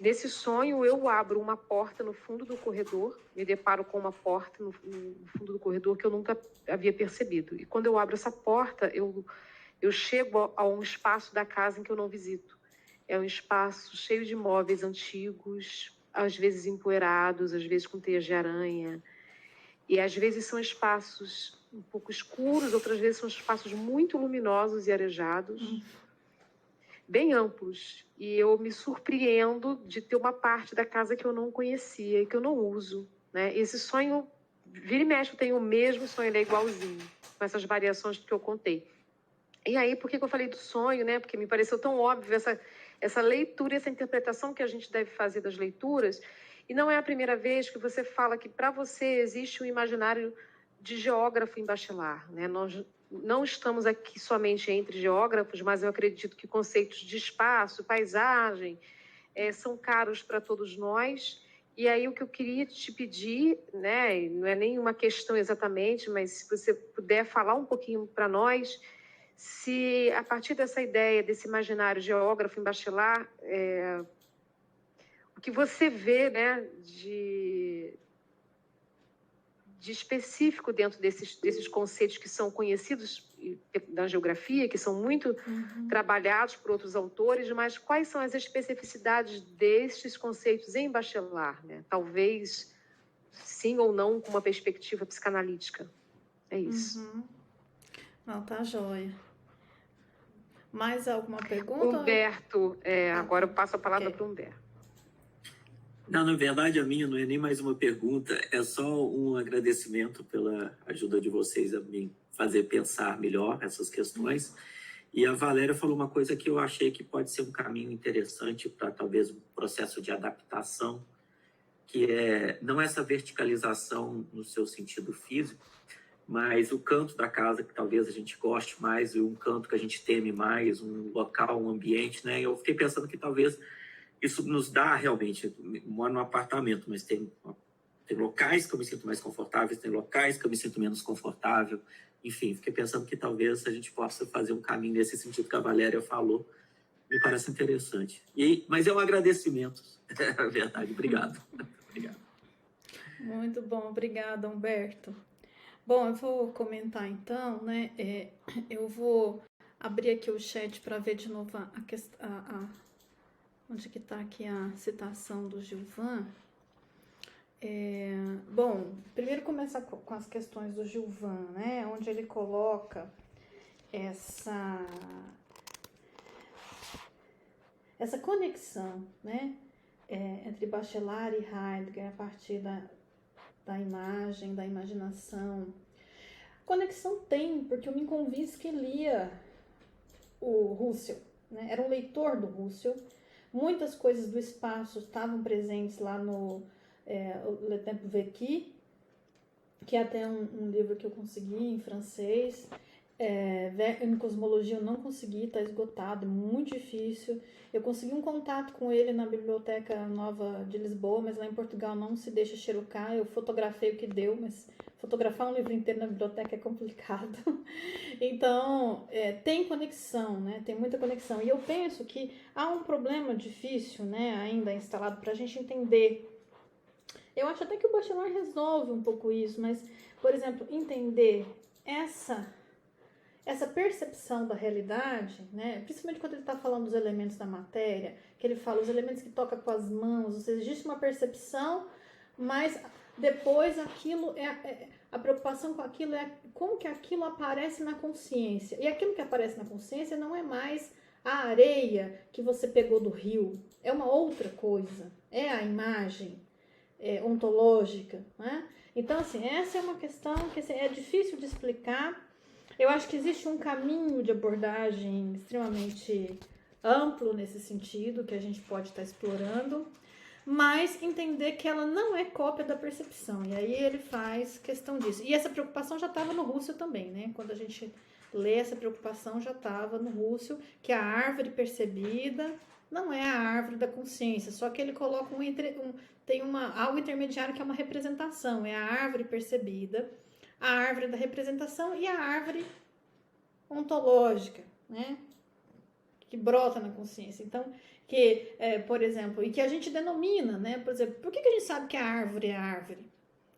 Nesse sonho, eu abro uma porta no fundo do corredor, me deparo com uma porta no fundo do corredor que eu nunca havia percebido. E quando eu abro essa porta, eu chego a um espaço da casa em que eu não visito. É um espaço cheio de móveis antigos, às vezes empoeirados, às vezes com teias de aranha. E às vezes são espaços um pouco escuros, outras vezes são espaços muito luminosos e arejados, bem amplos. E eu me surpreendo de ter uma parte da casa que eu não conhecia e que eu não uso, né? Esse sonho, vira e mexe, eu tenho o mesmo sonho, ele é igualzinho, com essas variações que eu contei. E aí, por que eu falei do sonho, né? Porque me pareceu tão óbvio essa leitura, essa interpretação que a gente deve fazer das leituras. E não é a primeira vez que você fala que para você existe um imaginário de geógrafo em Bachelard, né? Nós não estamos aqui somente entre geógrafos, mas eu acredito que conceitos de espaço, paisagem, são caros para todos nós. E aí o que eu queria te pedir, né? Não é nenhuma questão exatamente, mas se você puder falar um pouquinho para nós, se a partir dessa ideia, desse imaginário geógrafo em Bachelard, o que você vê, né, de específico dentro desses conceitos que são conhecidos da geografia, que são muito trabalhados por outros autores, mas quais são as especificidades destes conceitos em Bachelard, né? Talvez sim ou não com uma perspectiva psicanalítica. É isso. Não, tá joia. Mais alguma pergunta? Humberto, agora eu passo a palavra para o Humberto. Não, na verdade, a minha não é nem mais uma pergunta, é só um agradecimento pela ajuda de vocês a me fazer pensar melhor essas questões. E a Valéria falou uma coisa que eu achei que pode ser um caminho interessante para talvez um processo de adaptação, que é não essa verticalização no seu sentido físico, mas o canto da casa que talvez a gente goste mais, e um canto que a gente teme mais, um local, um ambiente, né? Eu fiquei pensando que talvez isso nos dá realmente, eu moro num apartamento, mas tem locais que eu me sinto mais confortável, tem locais que eu me sinto menos confortável. Enfim, fiquei pensando que talvez a gente possa fazer um caminho nesse sentido que a Valéria falou. Me parece interessante. Mas é um agradecimento, é verdade. Obrigado. Obrigado. Muito bom, obrigada, Humberto. Bom, eu vou comentar então, né? Eu vou abrir aqui o chat para ver de novo a questão. Onde que está aqui a citação do Gilvan? Bom, primeiro começar com as questões do Gilvan, né? Onde ele coloca essa conexão, né? Entre Bachelard e Heidegger a partir da imagem, da imaginação. Conexão tem, porque o Minkovinsky lia o Husserl, né? Era um leitor do Husserl. Muitas coisas do espaço estavam presentes lá no Le Temps Vécu, que é até um livro que eu consegui em francês. Em cosmologia eu não consegui, está esgotado, é muito difícil. Eu consegui um contato com ele na Biblioteca Nova de Lisboa, mas lá em Portugal não se deixa xerocar. Eu fotografei o que deu, mas fotografar um livro inteiro na biblioteca é complicado. Então, tem conexão, né? Tem muita conexão. E eu penso que há um problema difícil, né, ainda instalado para a gente entender. Eu acho até que o Bachelard resolve um pouco isso, mas, por exemplo, entender essa percepção da realidade, né? Principalmente quando ele está falando dos elementos da matéria, que ele fala os elementos que toca com as mãos, ou seja, existe uma percepção, mas depois aquilo a preocupação com aquilo é como que aquilo aparece na consciência. E aquilo que aparece na consciência não é mais a areia que você pegou do rio, é uma outra coisa, é a imagem ontológica, né? Então, assim, essa é uma questão que assim, é difícil de explicar. Eu acho que existe um caminho de abordagem extremamente amplo nesse sentido, que a gente pode estar explorando, mas entender que ela não é cópia da percepção. E aí ele faz questão disso. E essa preocupação já estava no Husserl também, né? Quando a gente lê, essa preocupação já estava no Husserl, que a árvore percebida não é a árvore da consciência, só que ele coloca algo intermediário que é uma representação, é a árvore percebida, a árvore da representação e a árvore ontológica, né? Que brota na consciência. Então, por exemplo, e que a gente denomina, né? Por exemplo, por que a gente sabe que a árvore é a árvore?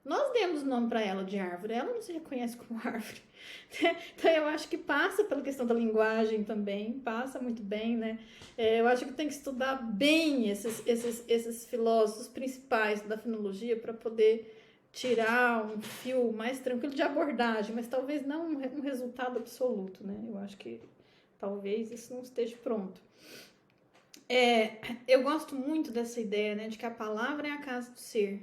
Nós demos nome para ela de árvore, ela não se reconhece como árvore. Então, eu acho que passa pela questão da linguagem também, passa muito bem, né? Eu acho que tem que estudar bem esses filósofos principais da filologia para poder tirar um fio mais tranquilo de abordagem, mas talvez não um resultado absoluto, né? Eu acho que talvez isso não esteja pronto. Eu gosto muito dessa ideia, né, de que a palavra é a casa do ser,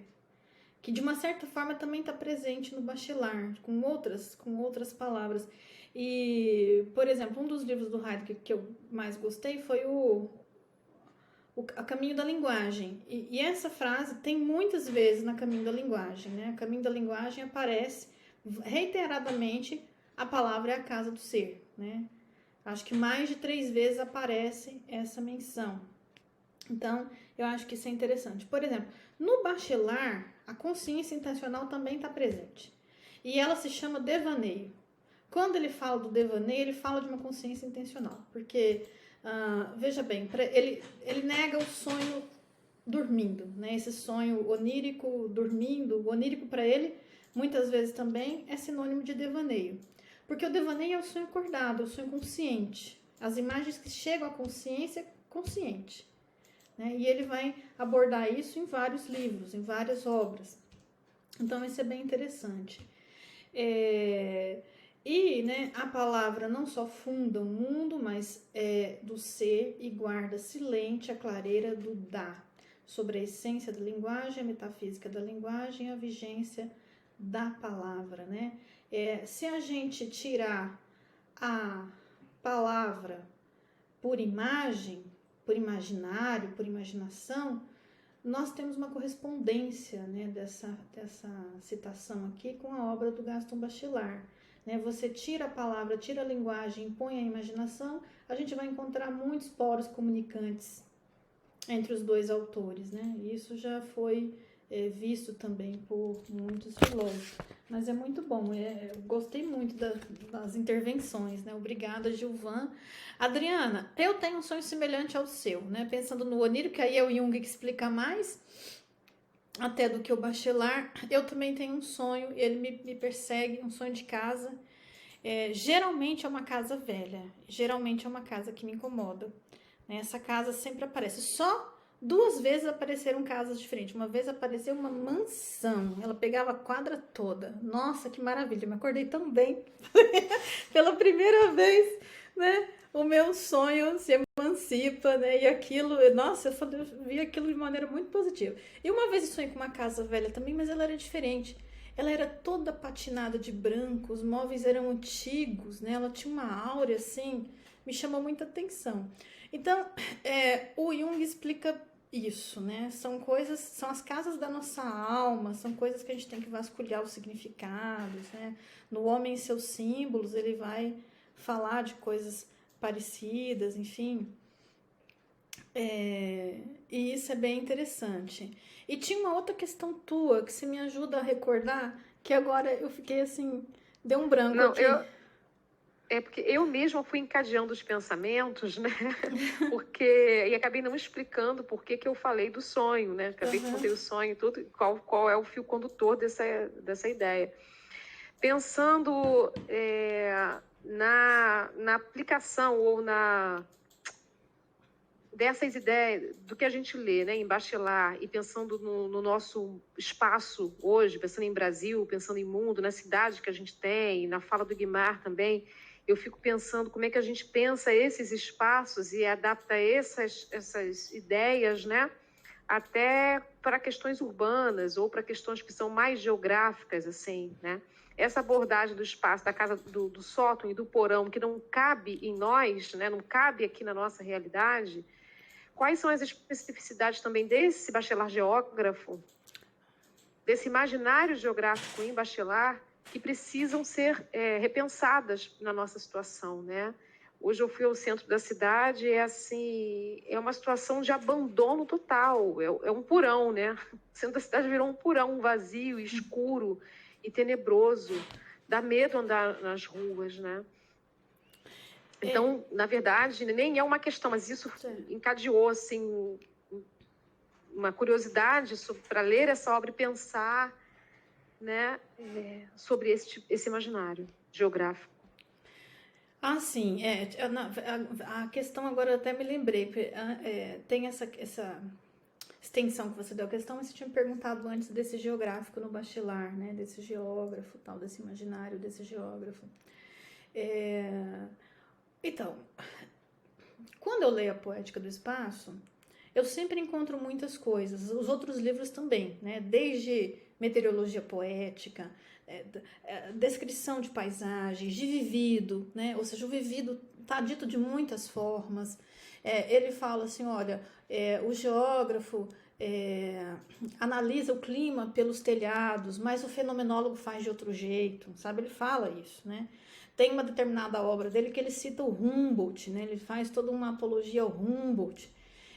que de uma certa forma também está presente no Bachelard, com outras palavras. E, por exemplo, um dos livros do Heidegger que eu mais gostei foi o A Caminho da Linguagem. E essa frase tem muitas vezes na Caminho da Linguagem, né? A Caminho da Linguagem aparece reiteradamente a palavra é a casa do ser, né? Acho que mais de 3 vezes aparece essa menção. Então, eu acho que isso é interessante. Por exemplo, no Bachelard, a consciência intencional também está presente. E ela se chama devaneio. Quando ele fala do devaneio, ele fala de uma consciência intencional. Porque, veja bem, ele nega o sonho dormindo, né? Esse sonho onírico dormindo, o onírico para ele, muitas vezes também é sinônimo de devaneio. Porque o devaneio é o sonho acordado, é o sonho consciente. As imagens que chegam à consciência consciente. Né? E ele vai abordar isso em vários livros, em várias obras. Então, isso é bem interessante. Né, a palavra não só funda o mundo, mas é do ser e guarda silente a clareira do dá, sobre a essência da linguagem, a metafísica da linguagem, a vigência da palavra, né? Se a gente tirar a palavra por imagem, por imaginário, por imaginação, nós temos uma correspondência, né, dessa citação aqui com a obra do Gaston Bachelard. Né? Você tira a palavra, tira a linguagem, põe a imaginação, a gente vai encontrar muitos poros comunicantes entre os dois autores. Né? E isso já foi visto também por muitos filósofos. Mas é muito bom, eu gostei muito das intervenções, né? Obrigada, Gilvan. Adriana, eu tenho um sonho semelhante ao seu, né? Pensando no onírico, que aí é o Jung que explica mais, até do que o Bachelard. Eu também tenho um sonho, ele me persegue, um sonho de casa. Geralmente é uma casa velha, geralmente é uma casa que me incomoda. Né? Essa casa sempre aparece, só 2 vezes apareceram casas diferentes. Uma vez apareceu uma mansão, ela pegava a quadra toda. Nossa, que maravilha, eu me acordei tão bem. Pela primeira vez, né? O meu sonho se emancipa, né? E aquilo, nossa, eu vi aquilo de maneira muito positiva. E uma vez eu sonhei com uma casa velha também, mas ela era diferente. ela era toda patinada de branco, os móveis eram antigos, né? Ela tinha uma áurea assim, me chamou muita atenção. Então, o Jung explica isso, né? São coisas, são as casas da nossa alma, são coisas que a gente tem que vasculhar os significados, né? No Homem e Seus Símbolos, ele vai falar de coisas parecidas, enfim. E isso é bem interessante. E tinha uma outra questão tua que você me ajuda a recordar, que agora eu fiquei assim, deu um branco Não, aqui. porque eu mesma fui encadeando os pensamentos, né? E acabei não explicando por que eu falei do sonho, né? Acabei que contei o sonho e tudo, qual é o fio condutor dessa ideia. Pensando na aplicação ou dessas ideias, do que a gente lê, né, em Bachelard, e pensando no nosso espaço hoje, pensando em Brasil, pensando em mundo, na cidade que a gente tem, na fala do Guimard também, eu fico pensando como é que a gente pensa esses espaços e adapta essas ideias, né, até para questões urbanas ou para questões que são mais geográficas, assim, né? Essa abordagem do espaço, da casa do sótão e do porão, que não cabe em nós, né, não cabe aqui na nossa realidade. Quais são as especificidades também desse Bachelard geógrafo, desse imaginário geográfico em Bachelard, que precisam ser repensadas na nossa situação, né? Hoje eu fui ao centro da cidade, é uma situação de abandono total, é um porão, né? O centro da cidade virou um porão vazio, escuro e tenebroso, dá medo andar nas ruas, né? Então, na verdade, nem é uma questão, mas isso encadeou, assim, uma curiosidade para ler essa obra e pensar, né, sobre esse imaginário geográfico. Ah, sim, a questão agora eu até me lembrei, tem essa extensão que você deu à questão, mas você tinha me perguntado antes desse geográfico no Bachelard, né, desse geógrafo, tal, desse imaginário desse geógrafo. Então, quando eu leio a Poética do Espaço, eu sempre encontro muitas coisas, os outros livros também, né, desde meteorologia poética, descrição de paisagens, de vivido, né? Ou seja, o vivido está dito de muitas formas. Ele fala assim, olha, o geógrafo analisa o clima pelos telhados, mas o fenomenólogo faz de outro jeito, sabe? Ele fala isso, né? Tem uma determinada obra dele que ele cita o Humboldt, né? Ele faz toda uma apologia ao Humboldt.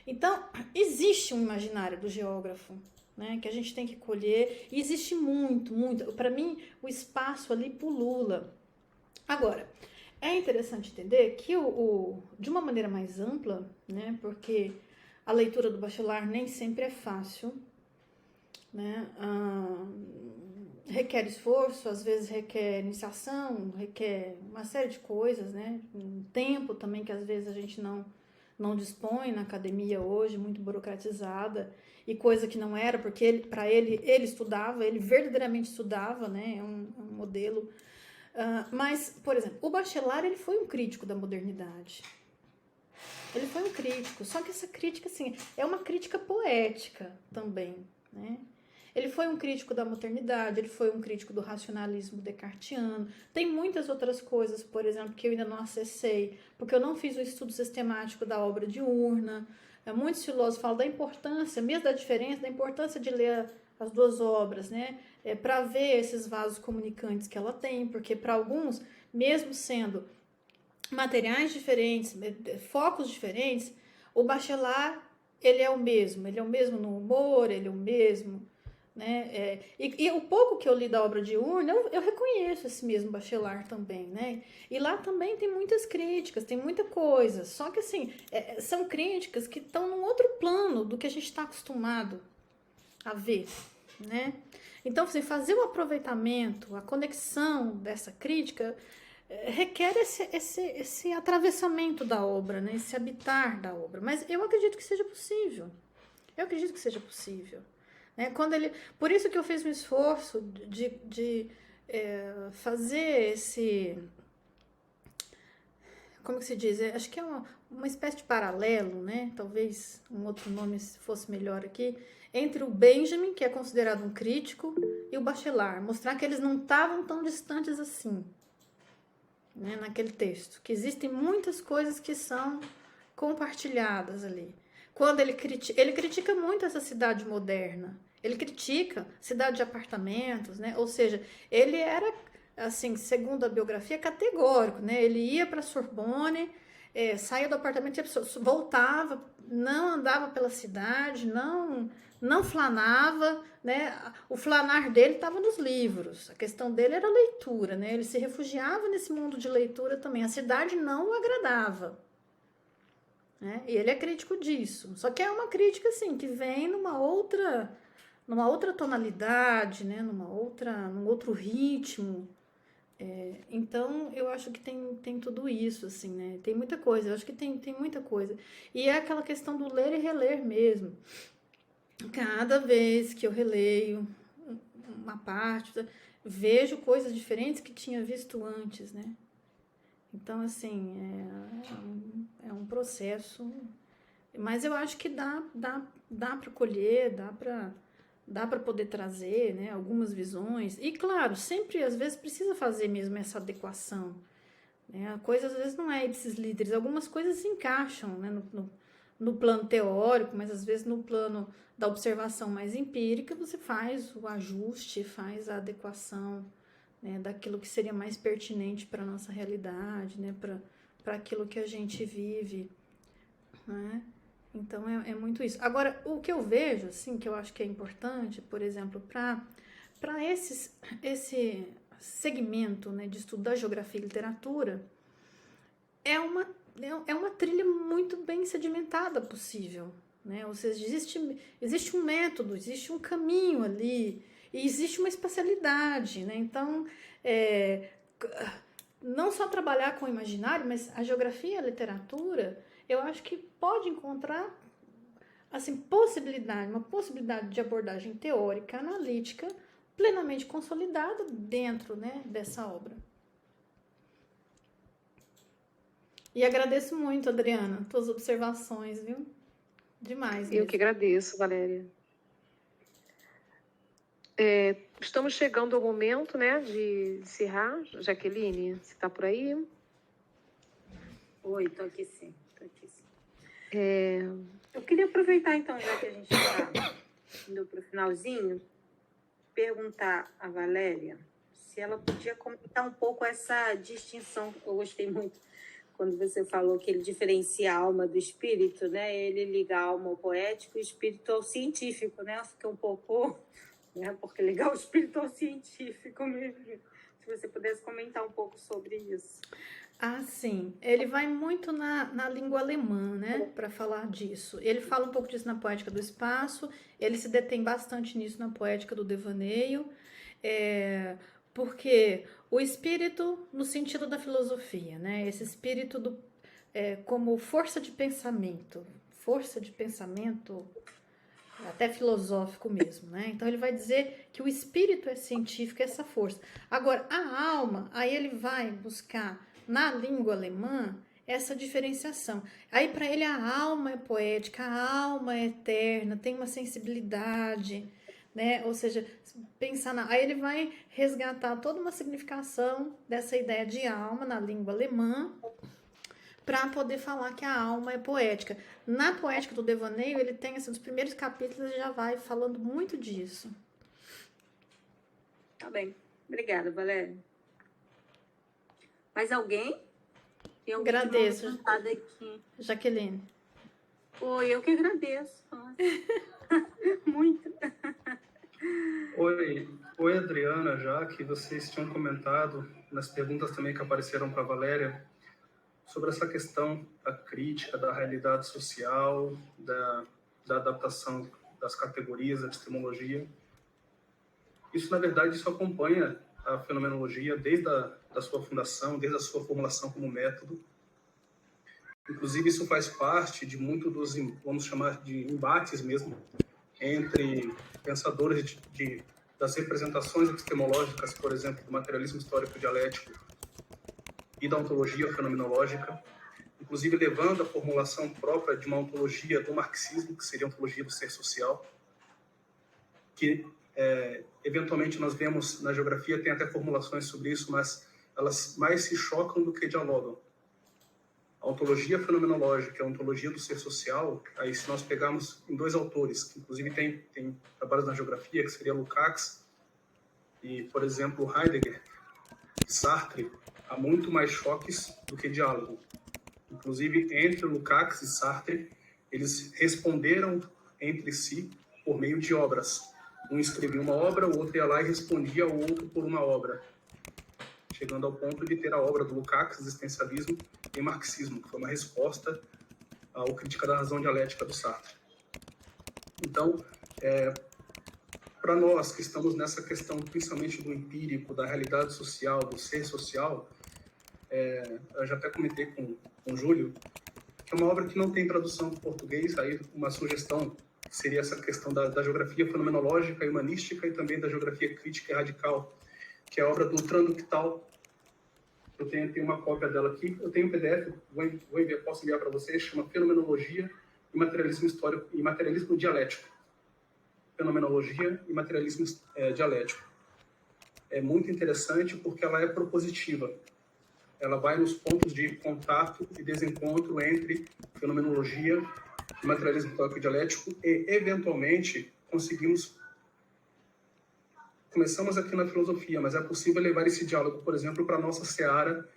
Então, existe um imaginário do geógrafo, né, que a gente tem que colher, e existe muito. Para mim, o espaço ali pulula. Agora, é interessante entender que de uma maneira mais ampla, né, porque a leitura do Bachelard nem sempre é fácil, né, requer esforço, às vezes requer iniciação, requer uma série de coisas, né, um tempo também que às vezes a gente não dispõe na academia hoje, muito burocratizada, e coisa que não era, porque ele estudava, ele verdadeiramente estudava, né, é um modelo. Mas, por exemplo, o Bachelard, ele foi um crítico da modernidade. Ele foi um crítico, só que essa crítica, assim, é uma crítica poética também, né? Ele foi um crítico da modernidade, ele foi um crítico do racionalismo descartiano. Tem muitas outras coisas, por exemplo, que eu ainda não acessei, porque eu não fiz o estudo sistemático da obra de Urna. Muitos filósofos falam da importância, mesmo da diferença, da importância de ler as duas obras, né? Para ver esses vasos comunicantes que ela tem, porque para alguns, mesmo sendo materiais diferentes, focos diferentes, o Bachelard, ele é o mesmo no humor, ele é o mesmo, né? E o pouco que eu li da obra de Urna, eu reconheço esse mesmo Bachelard também, né? E lá também tem muitas críticas, tem muita coisa, só que assim, são críticas que estão num outro plano do que a gente está acostumado a ver, né? Então, assim, fazer o aproveitamento, a conexão dessa crítica requer esse atravessamento da obra, né? Esse habitar da obra, mas eu acredito que seja possível, né? Por isso que eu fiz um esforço de fazer como que se diz? Acho que é uma espécie de paralelo, né? Talvez um outro nome fosse melhor aqui, entre o Benjamin, que é considerado um crítico, e o Bachelard. Mostrar que eles não estavam tão distantes assim, né, naquele texto. Que existem muitas coisas que são compartilhadas ali. Quando ele critica muito essa cidade moderna. Ele critica cidade de apartamentos, né? Ou seja, ele era, assim, segundo a biografia, categórico, né? Ele ia para Sorbonne, saía do apartamento, voltava, não andava pela cidade, não flanava, né? O flanar dele estava nos livros. A questão dele era a leitura, né? Ele se refugiava nesse mundo de leitura também. A cidade não o agradava, né? E ele é crítico disso. Só que é uma crítica, assim, que vem numa outra tonalidade, né? Num outro ritmo. Então, eu acho que tem tudo isso, assim, né? Tem muita coisa, eu acho que tem muita coisa. E é aquela questão do ler e reler mesmo. Cada vez que eu releio uma parte, vejo coisas diferentes que tinha visto antes, né? Então, assim, é um processo. Mas eu acho que dá para colher, dá para poder trazer, né, algumas visões. E, claro, sempre, às vezes, precisa fazer mesmo essa adequação, né? A coisa, às vezes, não é desses líderes. Algumas coisas se encaixam, né, no plano teórico, mas, às vezes, no plano da observação mais empírica, você faz o ajuste, faz a adequação, né, daquilo que seria mais pertinente para a nossa realidade, né, para aquilo que a gente vive, né? Então, é muito isso. Agora, o que eu vejo, assim, que eu acho que é importante, por exemplo, para esse segmento, né, de estudo da geografia e literatura, é uma trilha muito bem sedimentada possível, né? Ou seja, existe um método, existe um caminho ali, e existe uma espacialidade, né? Então, não só trabalhar com o imaginário, mas a geografia e a literatura, eu acho que pode encontrar, assim, uma possibilidade de abordagem teórica, analítica, plenamente consolidada dentro, né, dessa obra. E agradeço muito, Adriana, tuas observações, viu? Demais mesmo. Eu que agradeço, Valéria. Estamos chegando ao momento, né, de encerrar. Jaqueline, você está por aí? Oi, tô aqui sim. Eu queria aproveitar, então, já que a gente está indo para o finalzinho, perguntar a Valéria se ela podia comentar um pouco essa distinção. Eu gostei muito quando você falou que ele diferencia a alma do espírito, né? Ele liga a alma ao poético e o espírito ao científico, né? Eu fiquei um pouco, né? Porque ligar o espírito ao científico mesmo. Se você pudesse comentar um pouco sobre isso. Ah, sim. Ele vai muito na língua alemã, né, para falar disso. Ele fala um pouco disso na poética do espaço, ele se detém bastante nisso na poética do devaneio, porque o espírito, no sentido da filosofia, né, esse espírito como força de pensamento até filosófico mesmo, né? Então ele vai dizer que o espírito é científico, essa força. Agora, a alma, aí ele vai buscar na língua alemã essa diferenciação. Aí para ele a alma é poética, a alma é eterna, tem uma sensibilidade, né? Ou seja, aí ele vai resgatar toda uma significação dessa ideia de alma na língua alemã, para poder falar que a alma é poética. Na poética do devaneio, ele tem, assim, os primeiros capítulos, ele já vai falando muito disso. Tá bem. Obrigada, Valéria. Mais alguém? Tem alguém Agradeço. Aqui? Jaqueline. Oi, eu que agradeço. Muito. Oi, Adriana, já que vocês tinham comentado nas perguntas também que apareceram para a Valéria, sobre essa questão da crítica, da realidade social, da adaptação das categorias, da epistemologia. Isso, na verdade, isso acompanha a fenomenologia desde da sua fundação, desde a sua formulação como método. Inclusive, isso faz parte de muito dos, vamos chamar de embates mesmo, entre pensadores das representações epistemológicas, por exemplo, do materialismo histórico dialético, e da ontologia fenomenológica, inclusive levando a formulação própria de uma ontologia do marxismo, que seria a ontologia do ser social, que eventualmente nós vemos na geografia, tem até formulações sobre isso, mas elas mais se chocam do que dialogam. A ontologia fenomenológica e a ontologia do ser social, aí se nós pegarmos em dois autores, que inclusive tem trabalhos na geografia, que seria Lukács e, por exemplo, Heidegger e Sartre, há muito mais choques do que diálogo. Inclusive, entre Lukács e Sartre, eles responderam entre si por meio de obras. Um escrevia uma obra, o outro ia lá e respondia ao outro por uma obra, chegando ao ponto de ter a obra do Lukács, Existencialismo e Marxismo, que foi uma resposta ao Crítica da Razão Dialética do Sartre. Então, para nós que estamos nessa questão principalmente do empírico, da realidade social, do ser social, eu já até comentei com o Júlio, que é uma obra que não tem tradução para português, aí uma sugestão seria essa questão da geografia fenomenológica e humanística e também da geografia crítica e radical, que é a obra do Trando-Quital. Eu tenho uma cópia dela aqui, eu tenho um PDF, posso enviar para vocês, chama Fenomenologia e Materialismo Histórico e Materialismo Dialético. Fenomenologia e Materialismo Dialético. É muito interessante porque ela é propositiva. Ela vai nos pontos de contato e desencontro entre fenomenologia e materialismo histórico e dialético e, eventualmente, começamos aqui na filosofia, mas é possível levar esse diálogo, por exemplo, para a nossa seara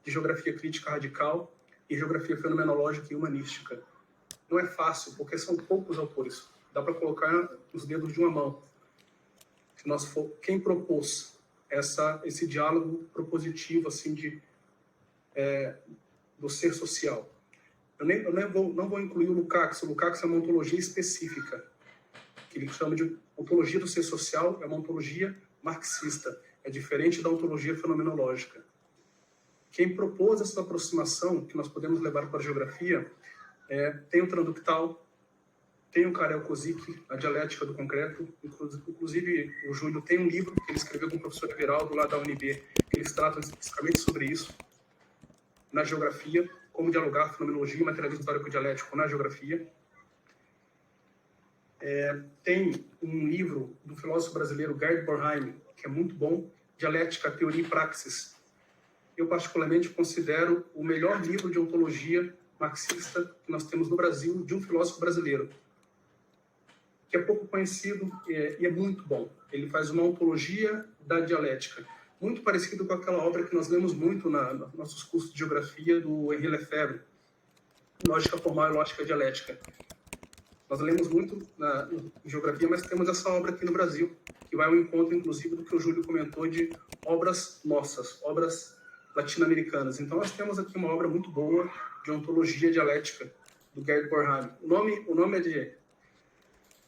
de geografia crítica radical e geografia fenomenológica e humanística. Não é fácil, porque são poucos autores. Dá para colocar nos dedos de uma mão. Quem propôs esse diálogo propositivo assim do ser social? Eu não vou incluir o Lukács. O Lukács é uma ontologia específica, que ele chama de ontologia do ser social, é uma ontologia marxista, é diferente da ontologia fenomenológica. Quem propôs essa aproximação, que nós podemos levar para a geografia, tem o Trando-Quital, tem o Karel Kozik, A Dialética do Concreto, inclusive o Júlio tem um livro que ele escreveu com o professor Everaldo, lá da UNB, que eles tratam especificamente sobre isso, na geografia, como dialogar fenomenologia e materialismo histórico dialético na geografia. Tem um livro do filósofo brasileiro Gerd Bornheim, que é muito bom, Dialética, Teoria e Praxis. Eu, particularmente, considero o melhor livro de ontologia marxista que nós temos no Brasil, de um filósofo brasileiro, que é pouco conhecido e é muito bom. Ele faz uma ontologia da dialética, muito parecido com aquela obra que nós lemos muito nos nossos cursos de geografia do Henri Lefebvre, Lógica Formal e Lógica Dialética. Nós lemos muito em geografia, mas temos essa obra aqui no Brasil, que vai ao encontro, inclusive, do que o Júlio comentou de obras nossas, obras latino-americanas. Então, nós temos aqui uma obra muito boa de ontologia dialética, do Gerd Bornheim. O nome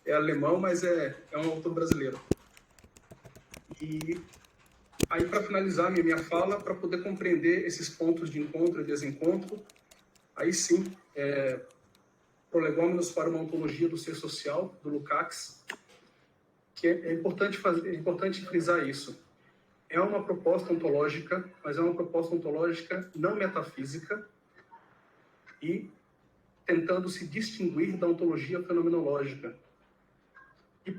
é alemão, mas é um autor brasileiro. E aí, para finalizar minha fala, para poder compreender esses pontos de encontro e desencontro, aí sim, prolegômenos para uma ontologia do ser social, do Lukács, que é importante frisar isso. É uma proposta ontológica, mas é uma proposta ontológica não metafísica e tentando se distinguir da ontologia fenomenológica. E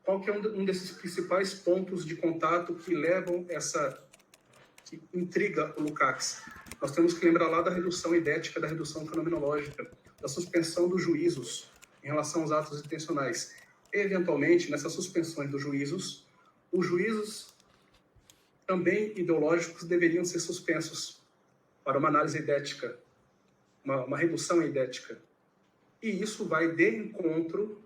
qual que é um desses principais pontos de contato que levam que intriga o Lukács? Nós temos que lembrar lá da redução idética, da redução fenomenológica, da suspensão dos juízos em relação aos atos intencionais. Eventualmente, nessas suspensões dos juízos, os juízos também ideológicos deveriam ser suspensos para uma análise idética, uma redução idética. E isso vai de encontro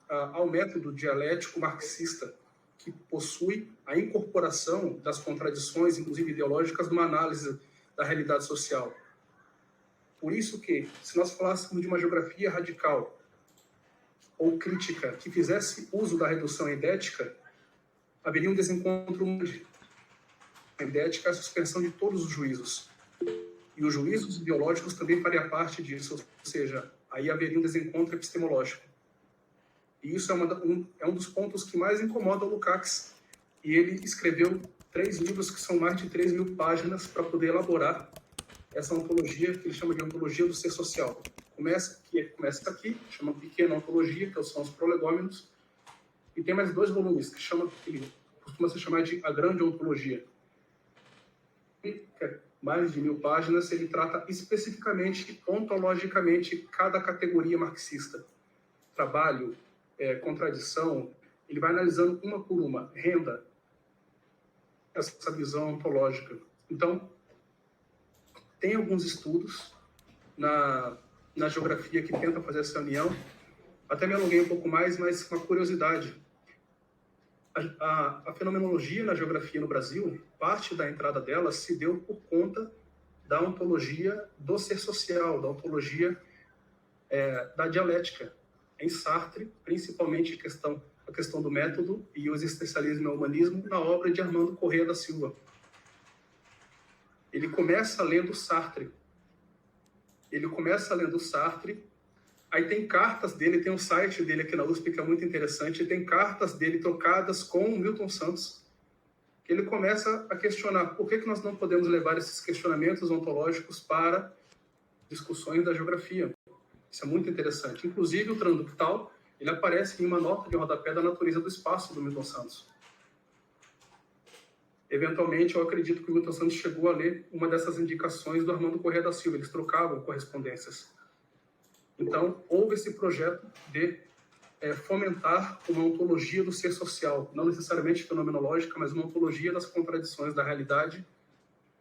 ao método dialético marxista, que possui a incorporação das contradições, inclusive ideológicas, numa análise da realidade social. Por isso que, se nós falássemos de uma geografia radical ou crítica que fizesse uso da redução idética, haveria um desencontro a idética é a suspensão de todos os juízos. E os juízos ideológicos também fariam parte disso, ou seja, aí haveria um desencontro epistemológico. E isso é um dos pontos que mais incomoda o Lukács. E ele escreveu 3 livros que são mais de 3.000 páginas para poder elaborar essa ontologia, que ele chama de ontologia do ser social. Começa aqui, chama Pequena Ontologia, que são os prolegômenos, e tem mais 2 volumes, que ele costuma se chamar de A Grande Ontologia. Que é mais de 1.000 páginas, ele trata especificamente, ontologicamente, cada categoria marxista. Trabalho, contradição, ele vai analisando uma por uma, renda, essa visão ontológica. Então, tem alguns estudos na geografia que tentam fazer essa união. Até me alonguei um pouco mais, mas uma curiosidade. A fenomenologia na geografia no Brasil, parte da entrada dela se deu por conta da ontologia do ser social, da ontologia da dialética. Em Sartre, principalmente a questão do método e o existencialismo e o humanismo na obra de Armando Corrêa da Silva. Ele começa lendo Sartre. Aí tem cartas dele, tem um site dele aqui na USP que é muito interessante, tem cartas dele trocadas com o Milton Santos, que ele começa a questionar por que nós não podemos levar esses questionamentos ontológicos para discussões da geografia. Isso é muito interessante. Inclusive, o transductal, ele aparece em uma nota de rodapé da natureza do espaço do Milton Santos. Eventualmente, eu acredito que o Milton Santos chegou a ler uma dessas indicações do Armando Corrêa da Silva. Eles trocavam correspondências. Então, houve esse projeto de fomentar uma ontologia do ser social, não necessariamente fenomenológica, mas uma ontologia das contradições da realidade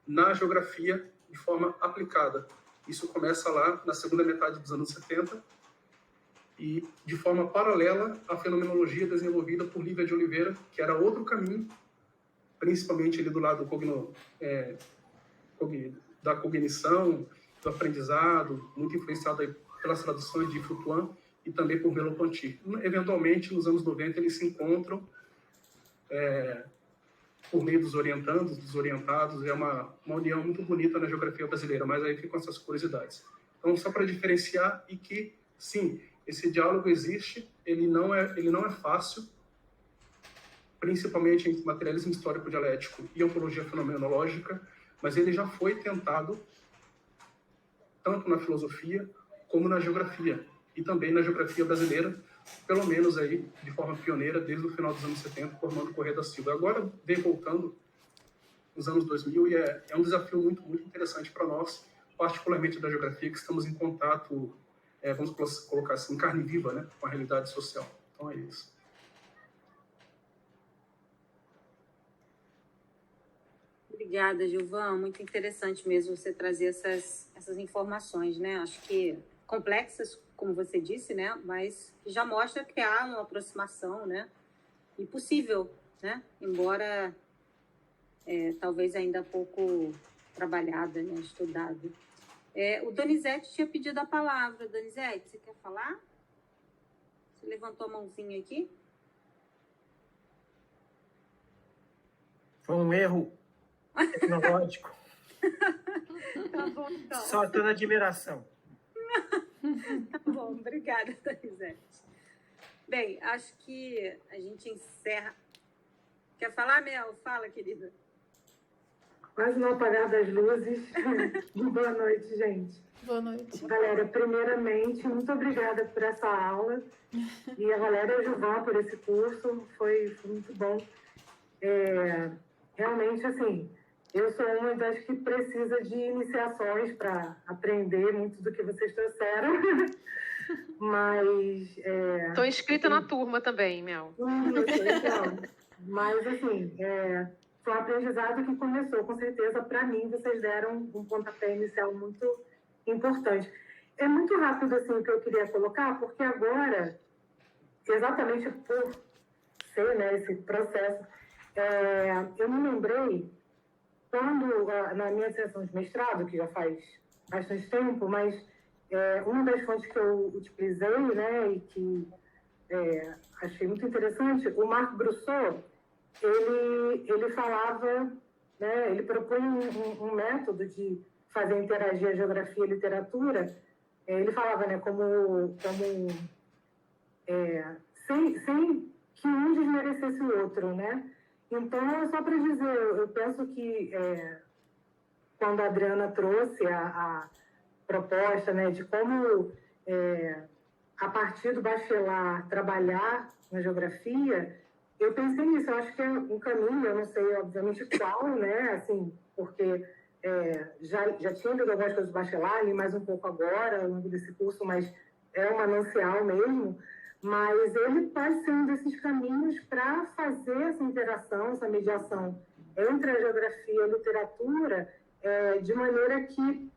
na geografia de forma aplicada. Isso começa lá na segunda metade dos anos 70 e, de forma paralela, a fenomenologia desenvolvida por Lívia de Oliveira, que era outro caminho, principalmente ali do lado da cognição, do aprendizado, muito influenciado aí pelas traduções de Foutuan e também por Merleau-Ponty. Eventualmente, nos anos 90, eles se encontram por meio dos orientandos, dos orientados. É uma união muito bonita na geografia brasileira, mas aí ficam essas curiosidades. Então, só para diferenciar e que, sim, esse diálogo existe, ele não é fácil, principalmente entre materialismo histórico dialético e ontologia fenomenológica, mas ele já foi tentado tanto na filosofia como na geografia, e também na geografia brasileira, pelo menos aí de forma pioneira desde o final dos anos 70, por Armando Corrêa da Silva. Agora vem voltando nos anos 2000 e é um desafio muito, muito interessante para nós, particularmente da geografia, que estamos em contato, vamos colocar assim, carne viva, né, com a realidade social. Então é isso. Obrigada, Gilvan. Muito interessante mesmo você trazer essas informações, né? Acho que complexas, como você disse, né? Mas que já mostra que há uma aproximação, né? E possível, né? Embora talvez ainda pouco trabalhada, né? Estudada. O Donizete tinha pedido a palavra. Donizete, você quer falar? Você levantou a mãozinha aqui? Foi um erro tecnológico. Tá bom, então. Só estou na admiração. Tá bom, obrigada, Donizete. Bem, acho que a gente encerra. Quer falar, Mel? Fala, querida. Quase no apagar das luzes. Boa noite, gente. Boa noite. Galera, primeiramente, muito obrigada por essa aula. E a Valéria e o Gilvan por esse curso. Foi muito bom. Realmente, assim, eu sou uma das que precisa de iniciações para aprender muito do que vocês trouxeram. Mas... Estou inscrita na turma também, Mel. Então, mas, assim, foi um aprendizado que começou, com certeza, para mim, vocês deram um pontapé inicial muito importante. É muito rápido, assim, o que eu queria colocar, porque agora, exatamente por ser, né, esse processo, eu me lembrei, quando, na minha sessão de mestrado, que já faz bastante tempo, mas uma das fontes que eu utilizei, né, e que achei muito interessante, o Marc Brousseau, ele falava, né, ele propunha um método de fazer interagir a geografia e a literatura. Ele falava, né, sem que um desmerecesse o outro, né? Então, só para dizer, eu penso que quando a Adriana trouxe a proposta, né, de como, a partir do bacharel, trabalhar na geografia, eu pensei nisso. Eu acho que é um caminho, eu não sei, obviamente, qual, né, assim, porque já tinha lido algumas coisas do bacharel, li mais um pouco agora, ao longo desse curso, mas é um manancial mesmo. Mas ele pode ser um desses caminhos para fazer essa interação, essa mediação entre a geografia e a literatura, de maneira que,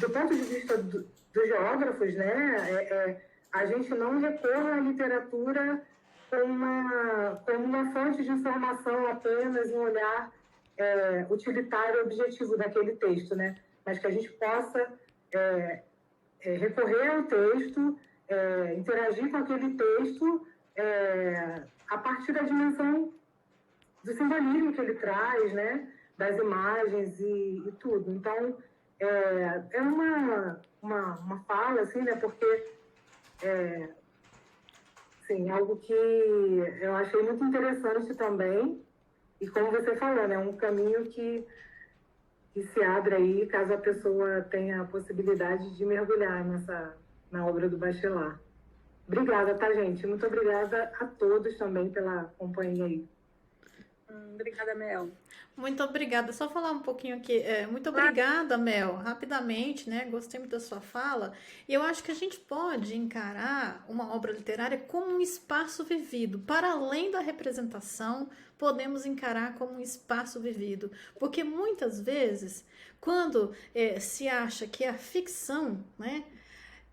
do ponto de vista dos geógrafos, né, a gente não recorra à literatura como uma fonte de informação apenas, um olhar utilitário e objetivo daquele texto, né, mas que a gente possa recorrer ao texto, interagir com aquele texto a partir da dimensão do simbolismo que ele traz, né, das imagens e tudo. Então, é uma fala, assim, né, porque assim, algo que eu achei muito interessante também, e como você falou, né, um caminho que se abre aí, caso a pessoa tenha a possibilidade de mergulhar na obra do Bachelard. Obrigada, tá, gente? Muito obrigada a todos também pela companhia aí. Obrigada, Mel. Muito obrigada. Só falar um pouquinho aqui. Muito obrigada, Mel. Rapidamente, né? Gostei muito da sua fala. E eu acho que a gente pode encarar uma obra literária como um espaço vivido. Para além da representação, podemos encarar como um espaço vivido. Porque muitas vezes, quando se acha que a ficção, né,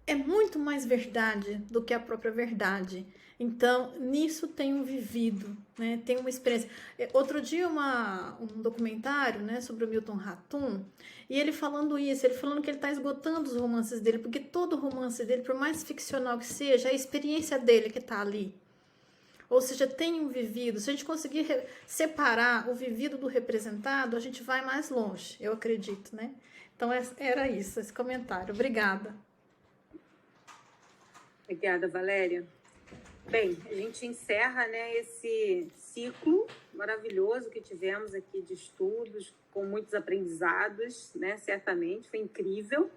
é muito mais verdade do que a própria verdade. Então, nisso tenho vivido, né? Tenho uma experiência. Outro dia, um documentário, né, sobre o Milton Ratum, e ele falando isso, ele falando que ele está esgotando os romances dele, porque todo romance dele, por mais ficcional que seja, é a experiência dele que está ali. Ou seja, tenho vivido. Se a gente conseguir separar o vivido do representado, a gente vai mais longe, eu acredito, né? Então, era isso, esse comentário. Obrigada. Obrigada, Valéria. Bem, a gente encerra, né, esse ciclo maravilhoso que tivemos aqui de estudos, com muitos aprendizados, né, certamente, foi incrível.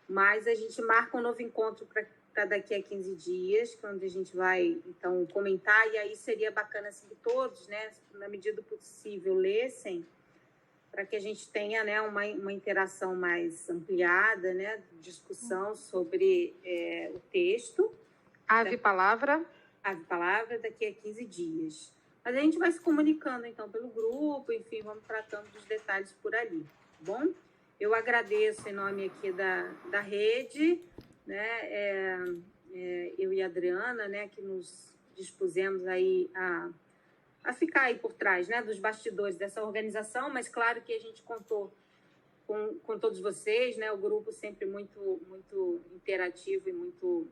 Mas a gente marca um novo encontro para daqui a 15 dias, onde a gente vai, então, comentar, e aí seria bacana assim, que todos, né, na medida do possível, lessem, para que a gente tenha, né, uma interação mais ampliada, né, discussão sobre o texto. Ave Palavra. Ave Palavra daqui a 15 dias. Mas a gente vai se comunicando, então, pelo grupo, enfim, vamos tratando dos detalhes por ali, tá bom? Eu agradeço em nome aqui da rede, né, eu e a Adriana, né, que nos dispusemos aí a ficar aí por trás, né, dos bastidores dessa organização, mas claro que a gente contou com todos vocês, né, o grupo sempre muito, muito interativo e muito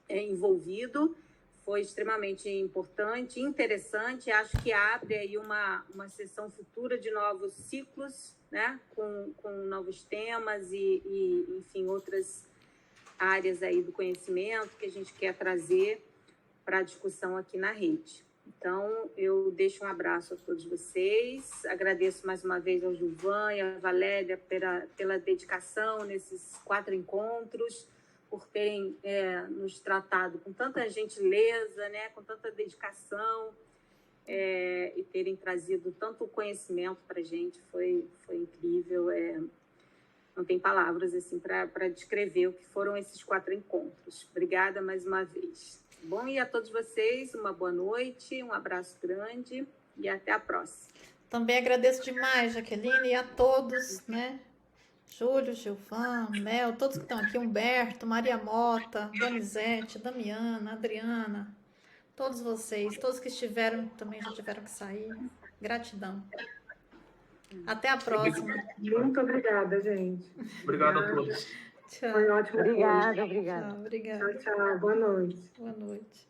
envolvido, foi extremamente importante, interessante, acho que abre aí uma sessão futura de novos ciclos, né, com novos temas e, enfim, outras áreas aí do conhecimento que a gente quer trazer para a discussão aqui na rede. Então, eu deixo um abraço a todos vocês, agradeço mais uma vez ao Gilvan e à Valéria pela dedicação nesses 4 encontros, por terem nos tratado com tanta gentileza, né, com tanta dedicação, e terem trazido tanto conhecimento para a gente, foi incrível. Não tem palavras assim, para descrever o que foram esses 4 encontros. Obrigada mais uma vez. Bom, e a todos vocês, uma boa noite, um abraço grande e até a próxima. Também agradeço demais, Jaqueline, e a todos, né? Júlio, Gilvan, Mel, todos que estão aqui, Humberto, Maria Mota, Donizete, Damiana, Adriana, todos vocês, todos que estiveram, também já tiveram que sair. Gratidão. Até a próxima. Muito obrigada, gente. Obrigado a todos. Tchau. Foi ótimo. Obrigada. Tchau, obrigada. Tchau, tchau. Boa noite. Boa noite.